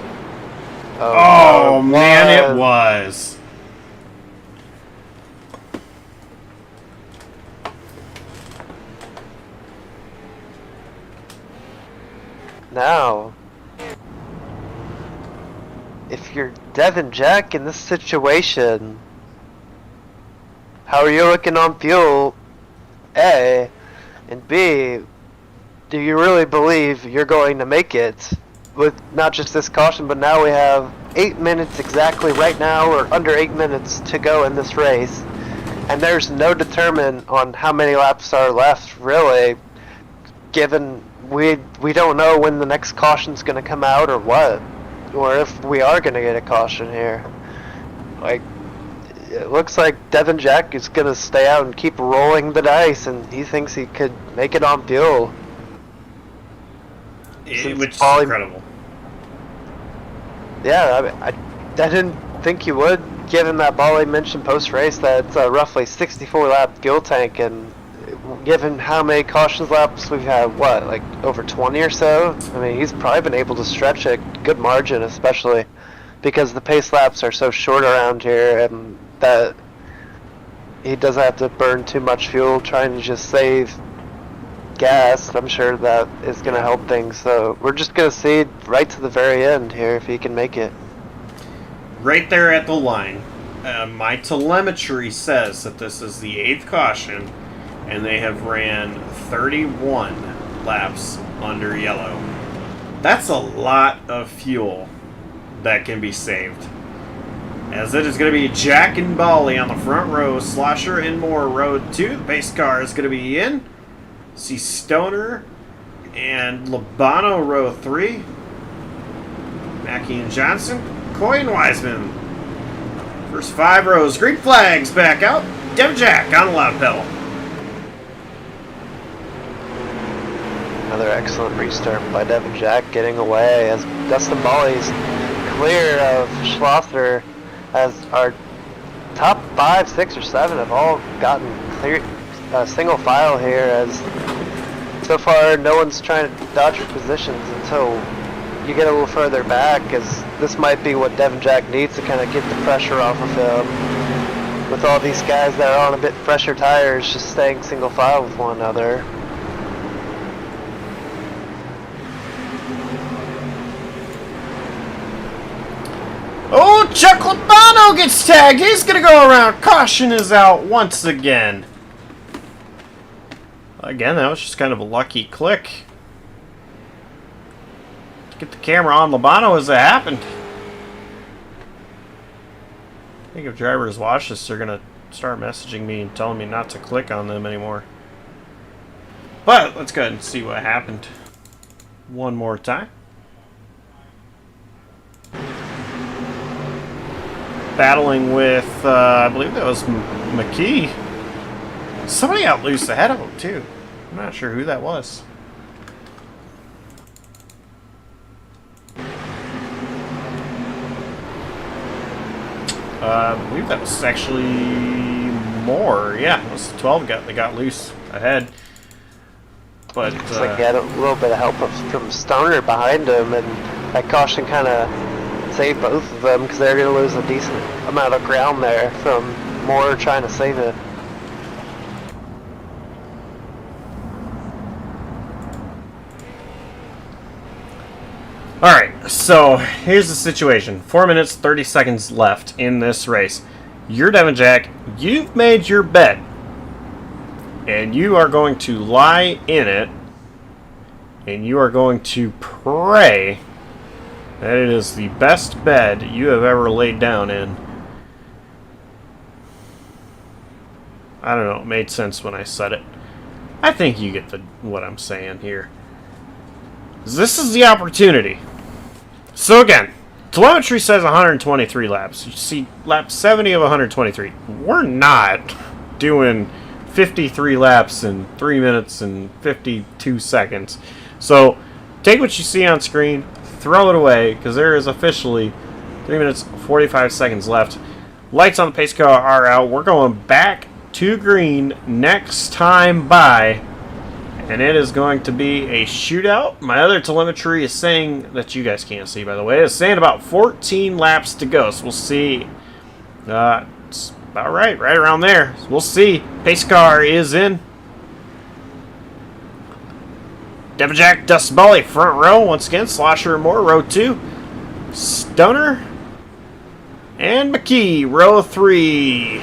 Oh, man, it was. Now, if you're Devin Jack in this situation, how are you looking on fuel? A, and B, do you really believe you're going to make it with not just this caution, but now we have 8 minutes exactly right now, or under 8 minutes to go in this race, and there's no determinant on how many laps are left, really, given we don't know when the next caution's going to come out or what, or if we are going to get a caution here. Like, it looks like Devin Jack is going to stay out and keep rolling the dice, and he thinks he could make it on fuel. Which is incredible. Yeah, I didn't think you would, given that Bolly mentioned post-race that it's a roughly 64-lap fuel tank, and given how many cautions laps we've had, what, like over 20 or so? I mean, he's probably been able to stretch a good margin, especially because the pace laps are so short around here, and that he doesn't have to burn too much fuel trying to just save gas. I'm sure that is going to help things. So we're just going to see right to the very end here if he can make it. Right there at the line. My telemetry says that this is the 8th caution, and they have ran 31 laps under yellow. That's a lot of fuel that can be saved. As it is going to be Jack and Bolly on the front row, Slosher and Moore row 2. The pace car is going to be in. See Stoner and Labano row 3. Mackey and Johnson, Coy and Wiseman. First 5 rows, green flags back out. Devin Jack on the loud pedal. Another excellent restart by Devin Jack, getting away as Dustin Bolly's clear of Schlosser, as our top 5, 6, or 7 have all gotten clear, single file here, as so far no one's trying to dodge for positions until you get a little further back, as this might be what Devin Jack needs to kind of get the pressure off of him. With all these guys that are on a bit fresher tires just staying single file with one another. Oh, Chuck Labano gets tagged. He's going to go around. Caution is out once again. Again, that was just kind of a lucky click. Get the camera on Labano as it happened. I think if drivers watch this, they're going to start messaging me and telling me not to click on them anymore. But let's go ahead and see what happened one more time. Battling with, I believe that was McKee. Somebody out loose ahead of him, too. I'm not sure who that was. I believe that was actually Moore. Yeah, it was the 12 that got loose ahead. But looks like he had a little bit of help from Stoner behind him, and that caution kind of saved both of them, because they're going to lose a decent amount of ground there from Moore trying to save it. Alright, so here's the situation. 4 minutes, 30 seconds left in this race. You're Devin Jack. You've made your bet. And you are going to lie in it. And you are going to pray that it is the best bed you have ever laid down in. I don't know, it made sense when I said it. I think you get what I'm saying here. This is the opportunity. So again, telemetry says 123 laps. You see lap 70 of 123. We're not doing 53 laps in 3 minutes and 52 seconds. So take what you see on screen, throw it away, because there is officially 3 minutes 45 seconds left. Lights on the pace car are out. We're going back to green next time by, and it is going to be a shootout. My other telemetry is saying, that you guys can't see by the way, is saying about 14 laps to go, so we'll see. It's about right around there. So we'll see. Pace car is in. Devin Jack, Dustin Bolly, front row once again. Slosher and Moore, row 2. Stoner and McKee, row 3.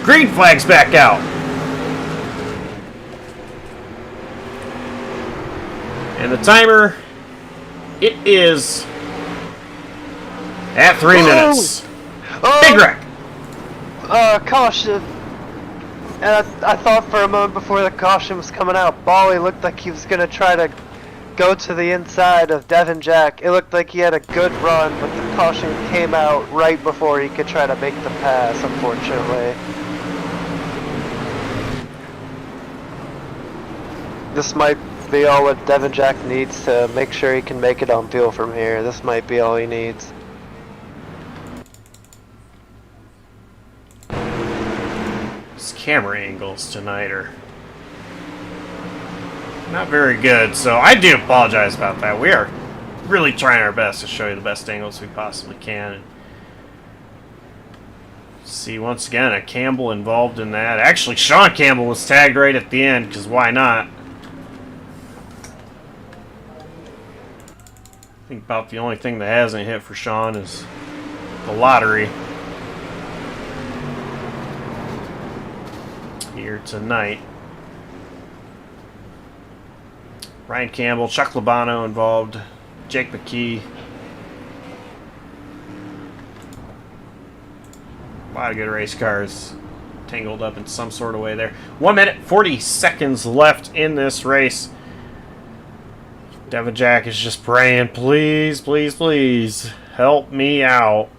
Green flag's back out. And the timer, it is at 3 minutes. Big wreck. Caution. And I thought for a moment before the caution was coming out, Bolly looked like he was going to try to go to the inside of Devin Jack. It looked like he had a good run, but the caution came out right before he could try to make the pass, unfortunately. This might be all what Devin Jack needs to make sure he can make it on fuel from here. This might be all he needs. These camera angles tonight are not very good, so I do apologize about that. We are really trying our best to show you the best angles we possibly can. And see, once again, a Campbell involved in that. Actually, Sean Campbell was tagged right at the end, because why not? I think about the only thing that hasn't hit for Sean is the lottery here tonight. Ryan Campbell, Chuck Labano involved, Jake McKee. A lot of good race cars tangled up in some sort of way there. 1 minute, 40 seconds left in this race. Devin Jack is just praying, please, please, please, help me out.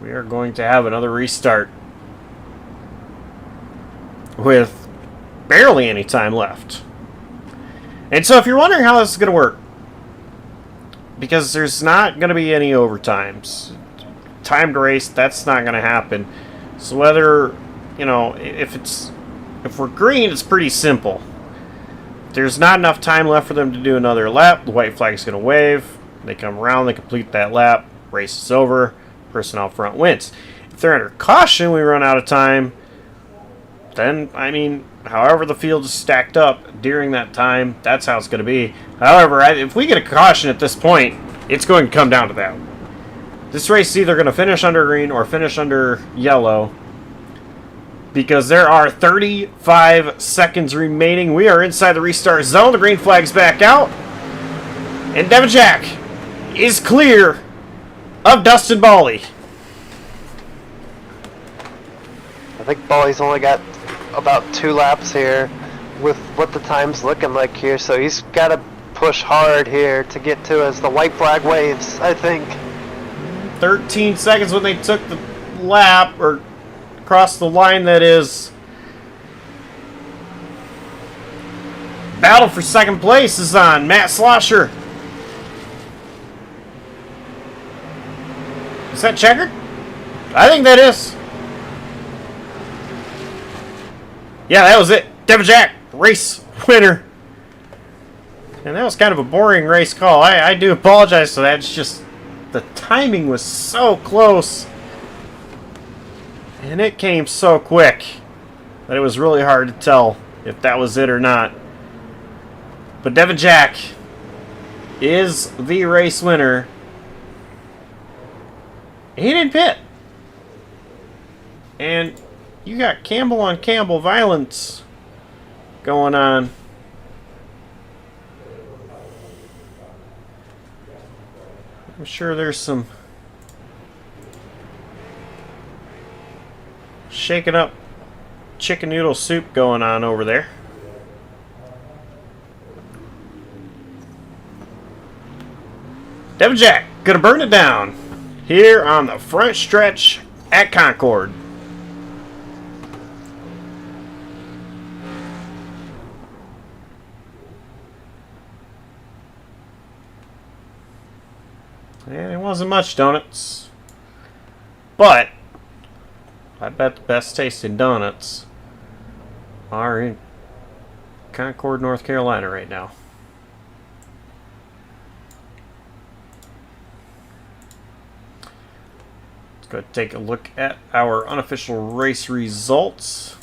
We are going to have another restart with barely any time left. And so if you're wondering how this is going to work, because there's not going to be any overtimes. Timed race, that's not going to happen. So whether, you know, if we're green, it's pretty simple. There's not enough time left for them to do another lap. The white flag is going to wave. They come around, they complete that lap. Race is over. Person out front wins. If they're under caution, we run out of time. Then, I mean, however the field is stacked up during that time, that's how it's going to be. However, if we get a caution at this point, it's going to come down to that. This race is either going to finish under green or finish under yellow, because there are 35 seconds remaining. We are inside the restart zone. The green flag's back out. And Devin Jack is clear of Dustin Bolly. I think Bolly's only got about 2 laps here with what the time's looking like here, so he's got to push hard here to get to as the white flag waves, I think. 13 seconds when they took the lap, or across the line, that is. Battle for second place is on. Matt Slosher. Is that checkered? I think that is. Yeah, that was it. Devin Jack, race winner. And that was kind of a boring race call. I do apologize for that. It's just the timing was so close. And it came so quick that it was really hard to tell if that was it or not. But Devin Jack is the race winner. He didn't pit. And you got Campbell on Campbell violence going on. I'm sure there's some shaking up chicken noodle soup going on over there. Devin Jack gonna burn it down here on the front stretch at Concord. And it wasn't much donuts, but I bet the best tasting donuts are in Concord, North Carolina right now. Let's go take a look at our unofficial race results.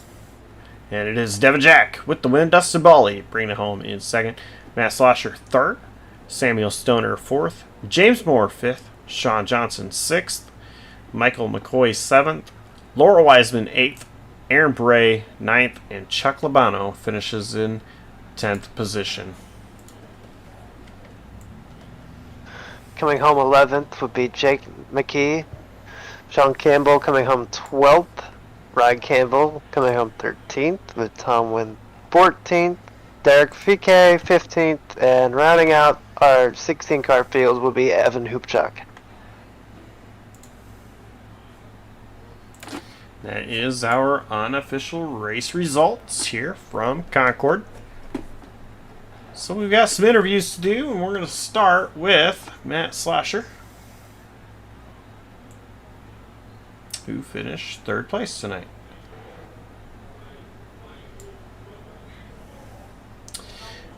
And it is Devin Jack with the win. Dustin Bally bringing it home in second. Matt Slosher third. Samuel Stoner fourth. James Moore fifth. Sean Johnson sixth. Michael McCoy seventh. Laura Wiseman eighth. Aaron Bray ninth. And Chuck Labano finishes in 10th position. Coming home 11th would be Jake McKee. Sean Campbell coming home 12th. Ryan Campbell coming home 13th with Tom Wynn 14th. Derek Fike 15th. And rounding out our 16-car field will be Evan Hoopchuk. That is our unofficial race results here from Concord. So we've got some interviews to do, and we're going to start with Matt Slosher, who finished third place tonight.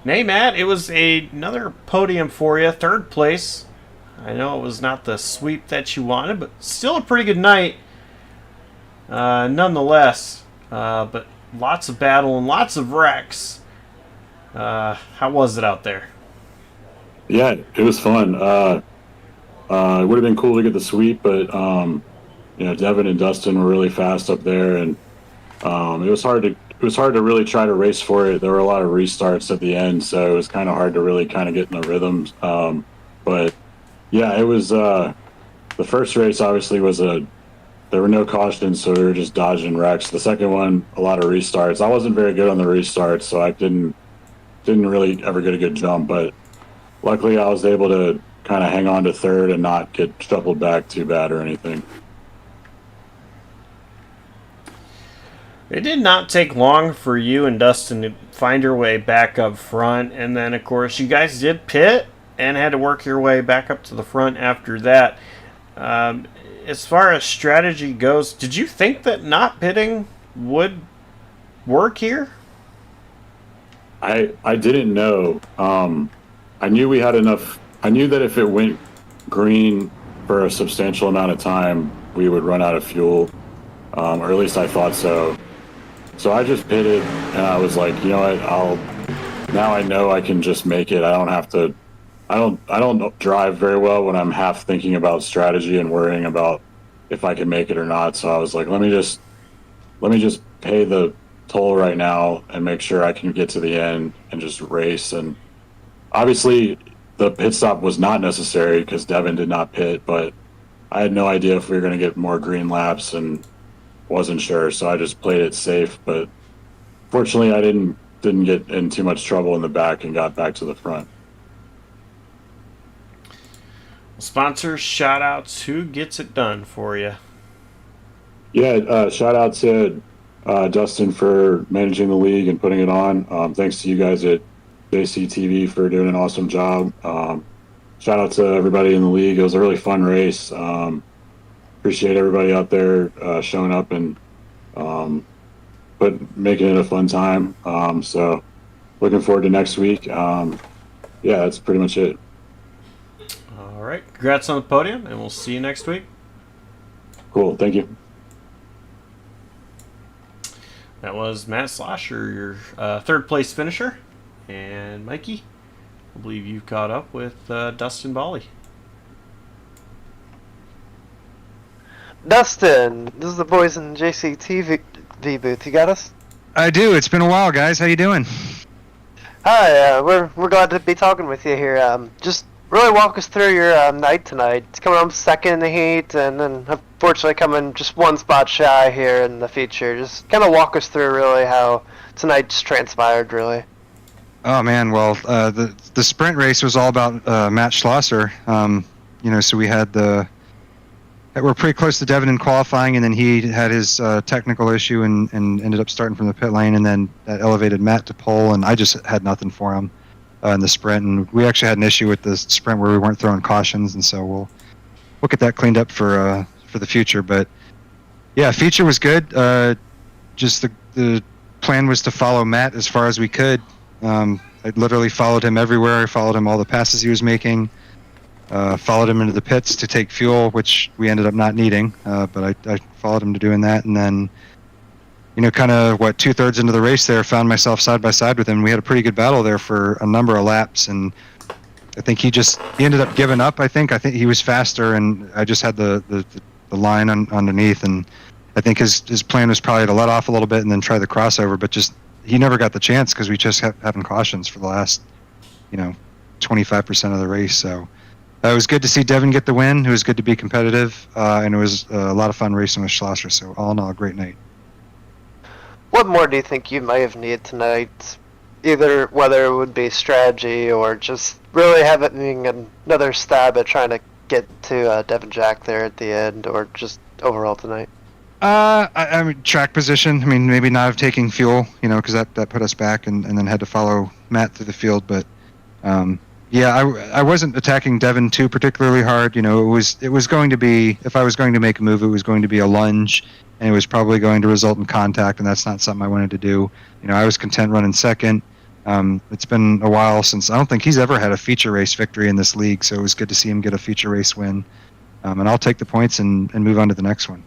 Hey, Matt, it was another podium for you, third place. I know it was not the sweep that you wanted, but still a pretty good night nonetheless. But lots of battle and lots of wrecks. How was it out there? Yeah, it was fun. It would have been cool to get the sweep, but Devin and Dustin were really fast up there, and it was hard to really try to race for it. There were a lot of restarts at the end, so it was kind of hard to really kind of get in the rhythm. But yeah, it was the first race. Obviously, there were no cautions, so we were just dodging wrecks. The second one, a lot of restarts. I wasn't very good on the restarts, so I didn't really ever get a good jump. But luckily, I was able to kind of hang on to third and not get shuffled back too bad or anything. It did not take long for you and Dustin to find your way back up front, and then, of course, you guys did pit and had to work your way back up to the front after that. As far as strategy goes, did you think that not pitting would work here? I didn't know. I knew we had enough. I knew that if it went green for a substantial amount of time, we would run out of fuel, or at least I thought so. So I just pitted, and I was like, you know what? Now I know I can just make it. I don't have to. I don't drive very well when I'm half thinking about strategy and worrying about if I can make it or not. So I was like, let me just pay the toll right now and make sure I can get to the end and just race. And obviously, the pit stop was not necessary because Devin did not pit, but I had no idea if we were going to get more green laps and wasn't sure, so I just played it safe. But fortunately, I didn't get in too much trouble in the back and got back to the front. Sponsors, shout outs, who gets it done for you? Yeah, shout out to Dustin for managing the league and putting it on. Thanks to you guys at JCTV for doing an awesome job. Shout out to everybody in the league. It was a really fun race. Appreciate everybody out there showing up and making it a fun time. So looking forward to next week. Yeah, that's pretty much it. All right. Congrats on the podium, and we'll see you next week. Cool. Thank you. That was Matt Slosher, your third place finisher. And Mikey, I believe you've caught up with Dustin Bally. Dustin, this is the boys in JCTV booth. You got us? I do. It's been a while, guys. How you doing? Hi, we're glad to be talking with you here. Just really walk us through your night tonight. It's coming home second in the heat, and then unfortunately coming just one spot shy here in the feature. Just kind of walk us through really how tonight's transpired, really. Oh man, well, the sprint race was all about Matt Schlosser. So we had we're pretty close to Devin in qualifying, and then he had his technical issue and ended up starting from the pit lane, and then that elevated Matt to pole, and I just had nothing for him in the sprint, and we actually had an issue with the sprint where we weren't throwing cautions, and so we'll get that cleaned up for the future. But yeah, feature was good. Just the plan was to follow Matt as far as we could. I literally followed him everywhere. I followed him all the passes he was making. Followed him into the pits to take fuel, which we ended up not needing. But I followed him to doing that, and then, kind of 2/3 into the race there, found myself side by side with him. We had a pretty good battle there for a number of laps, and I think he ended up giving up. I think he was faster, and I just had the line underneath, and I think his plan was probably to let off a little bit and then try the crossover, but he never got the chance because we just kept having cautions for the last 25% of the race. So it was good to see Devin get the win. It was good to be competitive, and it was a lot of fun racing with Schlosser. So all in all, a great night. What more do you think you may have needed tonight? Either whether it would be strategy or just really having another stab at trying to get to Devin Jack there at the end, or just overall tonight? I mean, track position. I mean, maybe not have taken fuel, because that put us back, and then had to follow Matt through the field. But yeah, I wasn't attacking Devin too particularly hard. It was going to be, if I was going to make a move, it was going to be a lunge, and it was probably going to result in contact, and that's not something I wanted to do. I was content running second. It's been a while since, I don't think he's ever had a feature race victory in this league, so it was good to see him get a feature race win. And I'll take the points and move on to the next one.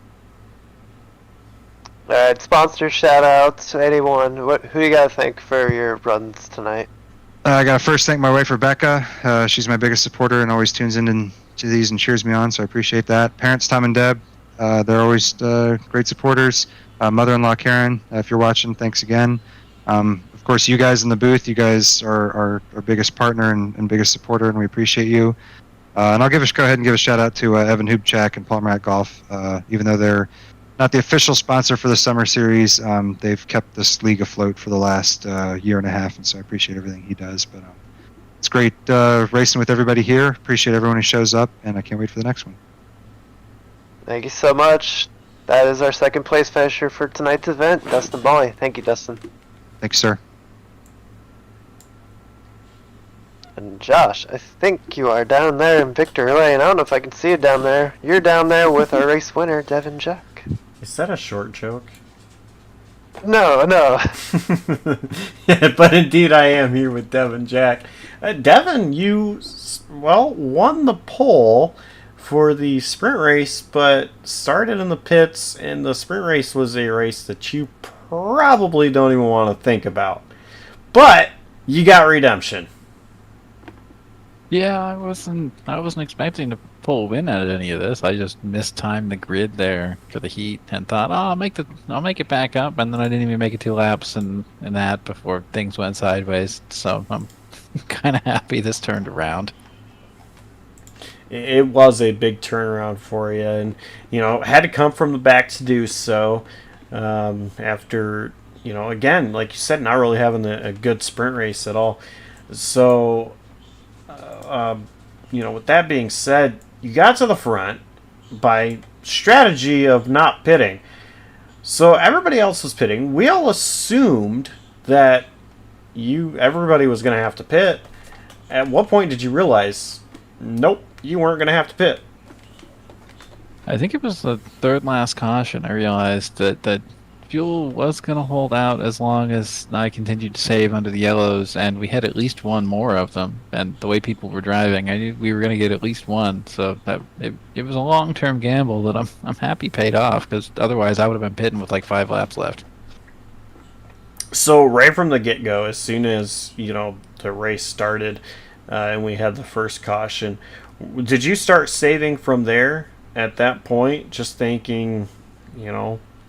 All right, sponsor shout outs. Anyone? Who you gotta thank for your runs tonight? I gotta first thank my wife Rebecca. She's my biggest supporter and always tunes into these and cheers me on, so I appreciate that. Parents Tom and Deb, they're always great supporters. Mother-in-law Karen, if you're watching, thanks again. Of course, you guys in the booth, you guys are our biggest partner and biggest supporter, and we appreciate you. And I'll go ahead and give a shout out to Evan Hubchak and Paul Marat Golf. Even though they're not the official sponsor for the summer series, they've kept this league afloat for the last year and a half, and so I appreciate everything he does. But it's great racing with everybody here. Appreciate everyone who shows up, and I can't wait for the next one. Thank you so much. That is our second place finisher for tonight's event, Dustin Bolly. Thank you, Dustin. Thanks, sir. And Josh, I think you are down there in Victory Lane. I don't know if I can see you down there. You're down there with our race winner, Devin Jack. Is that a short joke? No. Yeah, but indeed I am here with Devin Jack. Devin, you, won the pole for the sprint race, but started in the pits, and the sprint race was a race that you probably don't even want to think about. But you got redemption. Yeah, I wasn't expecting to pull a win out of any of this. I just mistimed the grid there for the heat and thought, I'll make it back up, and then I didn't even make it 2 laps and that before things went sideways. So I'm kind of happy this turned around. It was a big turnaround for you, and had to come from the back to do so. After again, like you said, not really having a good sprint race at all. So. With that being said, you got to the front by strategy of not pitting. So everybody else was pitting. We all assumed that everybody was going to have to pit. At what point did you realize, nope, you weren't going to have to pit? I think it was the third last caution. I realized that fuel was going to hold out as long as I continued to save under the yellows, and we had at least one more of them. And the way people were driving, I knew we were going to get at least one. So that it was a long-term gamble that I'm happy paid off, because otherwise I would have been pitting with like 5 laps left. So right from the get-go, as soon as the race started and we had the first caution, did you start saving from there at that point, just thinking,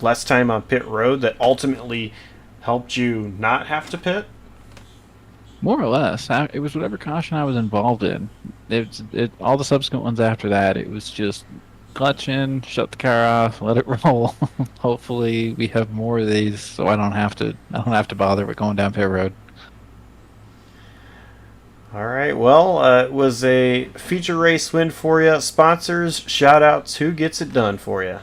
less time on pit road, that ultimately helped you not have to pit? More or less. It was whatever caution I was involved in. All the subsequent ones after that, it was just clutch in, shut the car off, let it roll. Hopefully, we have more of these, so I don't have to. I don't have to bother with going down pit road. All right. Well, it was a feature race win for you. Sponsors, shout outs. Who gets it done for you?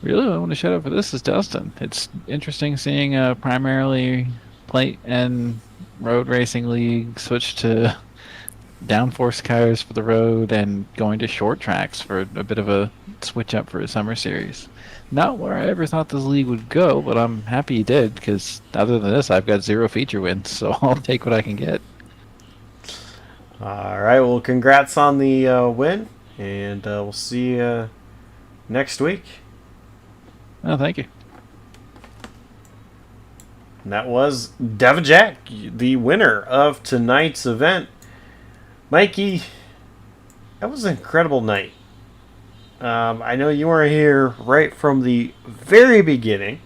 Really, I want to shout out for this is Dustin. It's interesting seeing a primarily plate and road racing league switch to downforce cars for the road and going to short tracks for a bit of a switch up for a summer series. Not where I ever thought this league would go, but I'm happy he did because other than this, I've got 0 feature wins, so I'll take what I can get. All right. Well, congrats on the win, and we'll see you next week. Oh, thank you. And that was Devin Jack, the winner of tonight's event. Mikey, that was an incredible night. I know you weren't here right from the very beginning,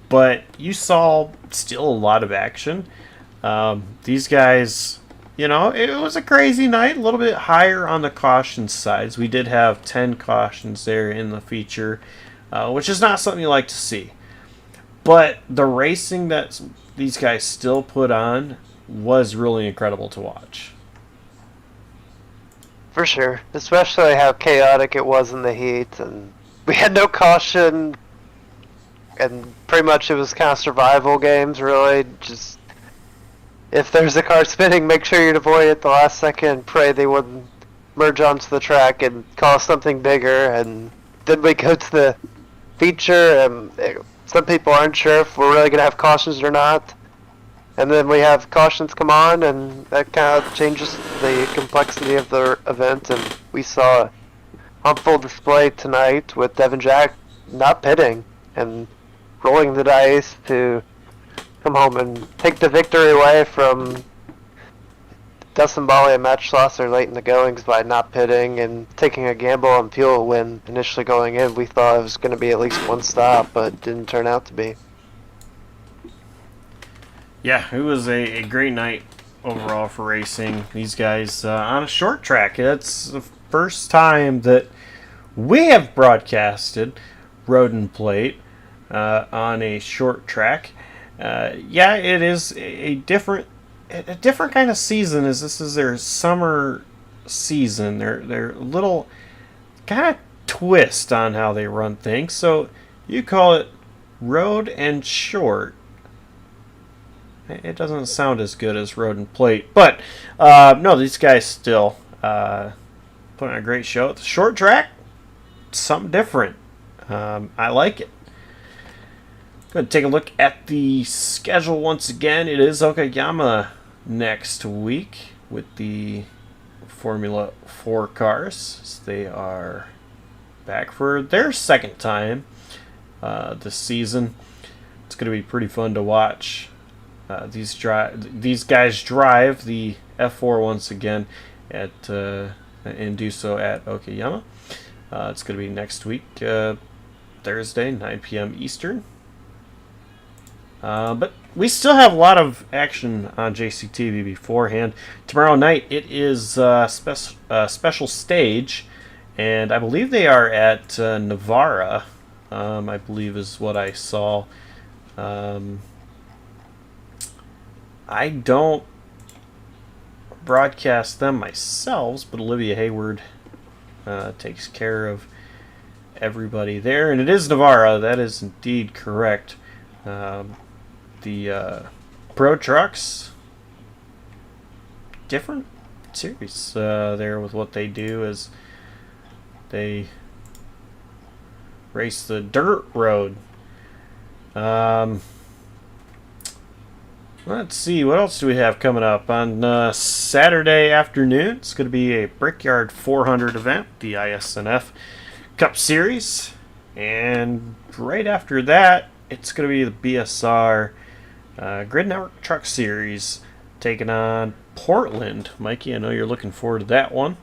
but you saw still a lot of action. These guys, it was a crazy night, a little bit higher on the caution sides. We did have 10 cautions there in the feature, which is not something you like to see. But the racing that these guys still put on was really incredible to watch. For sure, especially how chaotic it was in the heat, and we had no caution, and pretty much it was kind of survival games, really. Just if there's a car spinning, make sure you avoid it at the last second, pray they wouldn't merge onto the track and cause something bigger, and then we go to the feature, and some people aren't sure if we're really going to have cautions or not. And then we have cautions come on, and that kind of changes the complexity of the event. And we saw on full display tonight with Devin Jack not pitting and rolling the dice to come home and take the victory away from Dustin Bali and Matt Schlosser late in the goings by not pitting and taking a gamble on fuel when initially going in. We thought it was going to be at least one stop, but it didn't turn out to be. Yeah, it was a great night overall for racing. These guys on a short track. It's the first time that we have broadcasted road and plate on a short track. Yeah, it is a different kind of season. As this is their summer season. Their little kind of twist on how they run things. So you call it road and short. It doesn't sound as good as road and plate, but no, these guys still put on a great show. It's a short track, something different. I like it. Going to take a look at the schedule once again. It is Okayama next week with the Formula 4 cars. So they are back for their second time this season. It's going to be pretty fun to watch. These guys drive the F4 once again and do so at Okayama. It's going to be next week, Thursday, 9 p.m. Eastern. But we still have a lot of action on JCTV beforehand. Tomorrow night it is special stage, and I believe they are at Navarra. I believe is what I saw. I don't broadcast them myself, but Olivia Hayward takes care of everybody there. And it is Navarra. That is indeed correct. The Pro Trucks, different series there with what they do is they race the dirt road. Let's see, what else do we have coming up? On Saturday afternoon, it's going to be a Brickyard 400 event, the ISNF Cup Series. And right after that, it's going to be the BSR Grid Network Truck Series taking on Portland. Mikey, I know you're looking forward to that one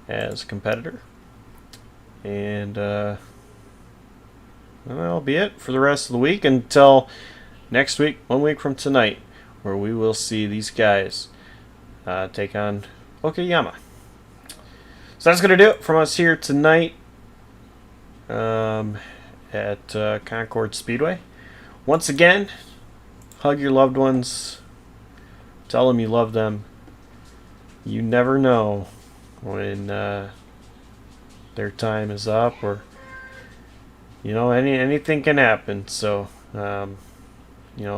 as a competitor. And that'll be it for the rest of the week until next week, 1 week from tonight, where we will see these guys take on Okayama. So that's going to do it from us here tonight at Concord Speedway. Once again, hug your loved ones. Tell them you love them. You never know when their time is up, or anything can happen. So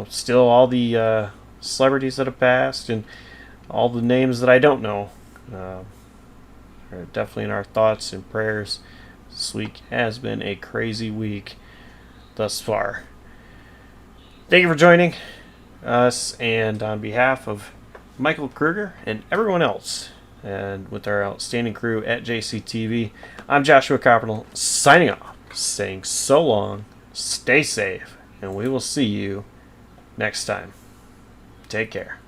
still all the celebrities that have passed and all the names that I don't know are definitely in our thoughts and prayers. This week has been a crazy week thus far. Thank you for joining us, and on behalf of Michael Kruger and everyone else, and with our outstanding crew at JCTV, I'm Joshua Copperl signing off, saying so long, stay safe, and we will see you next time. Take care.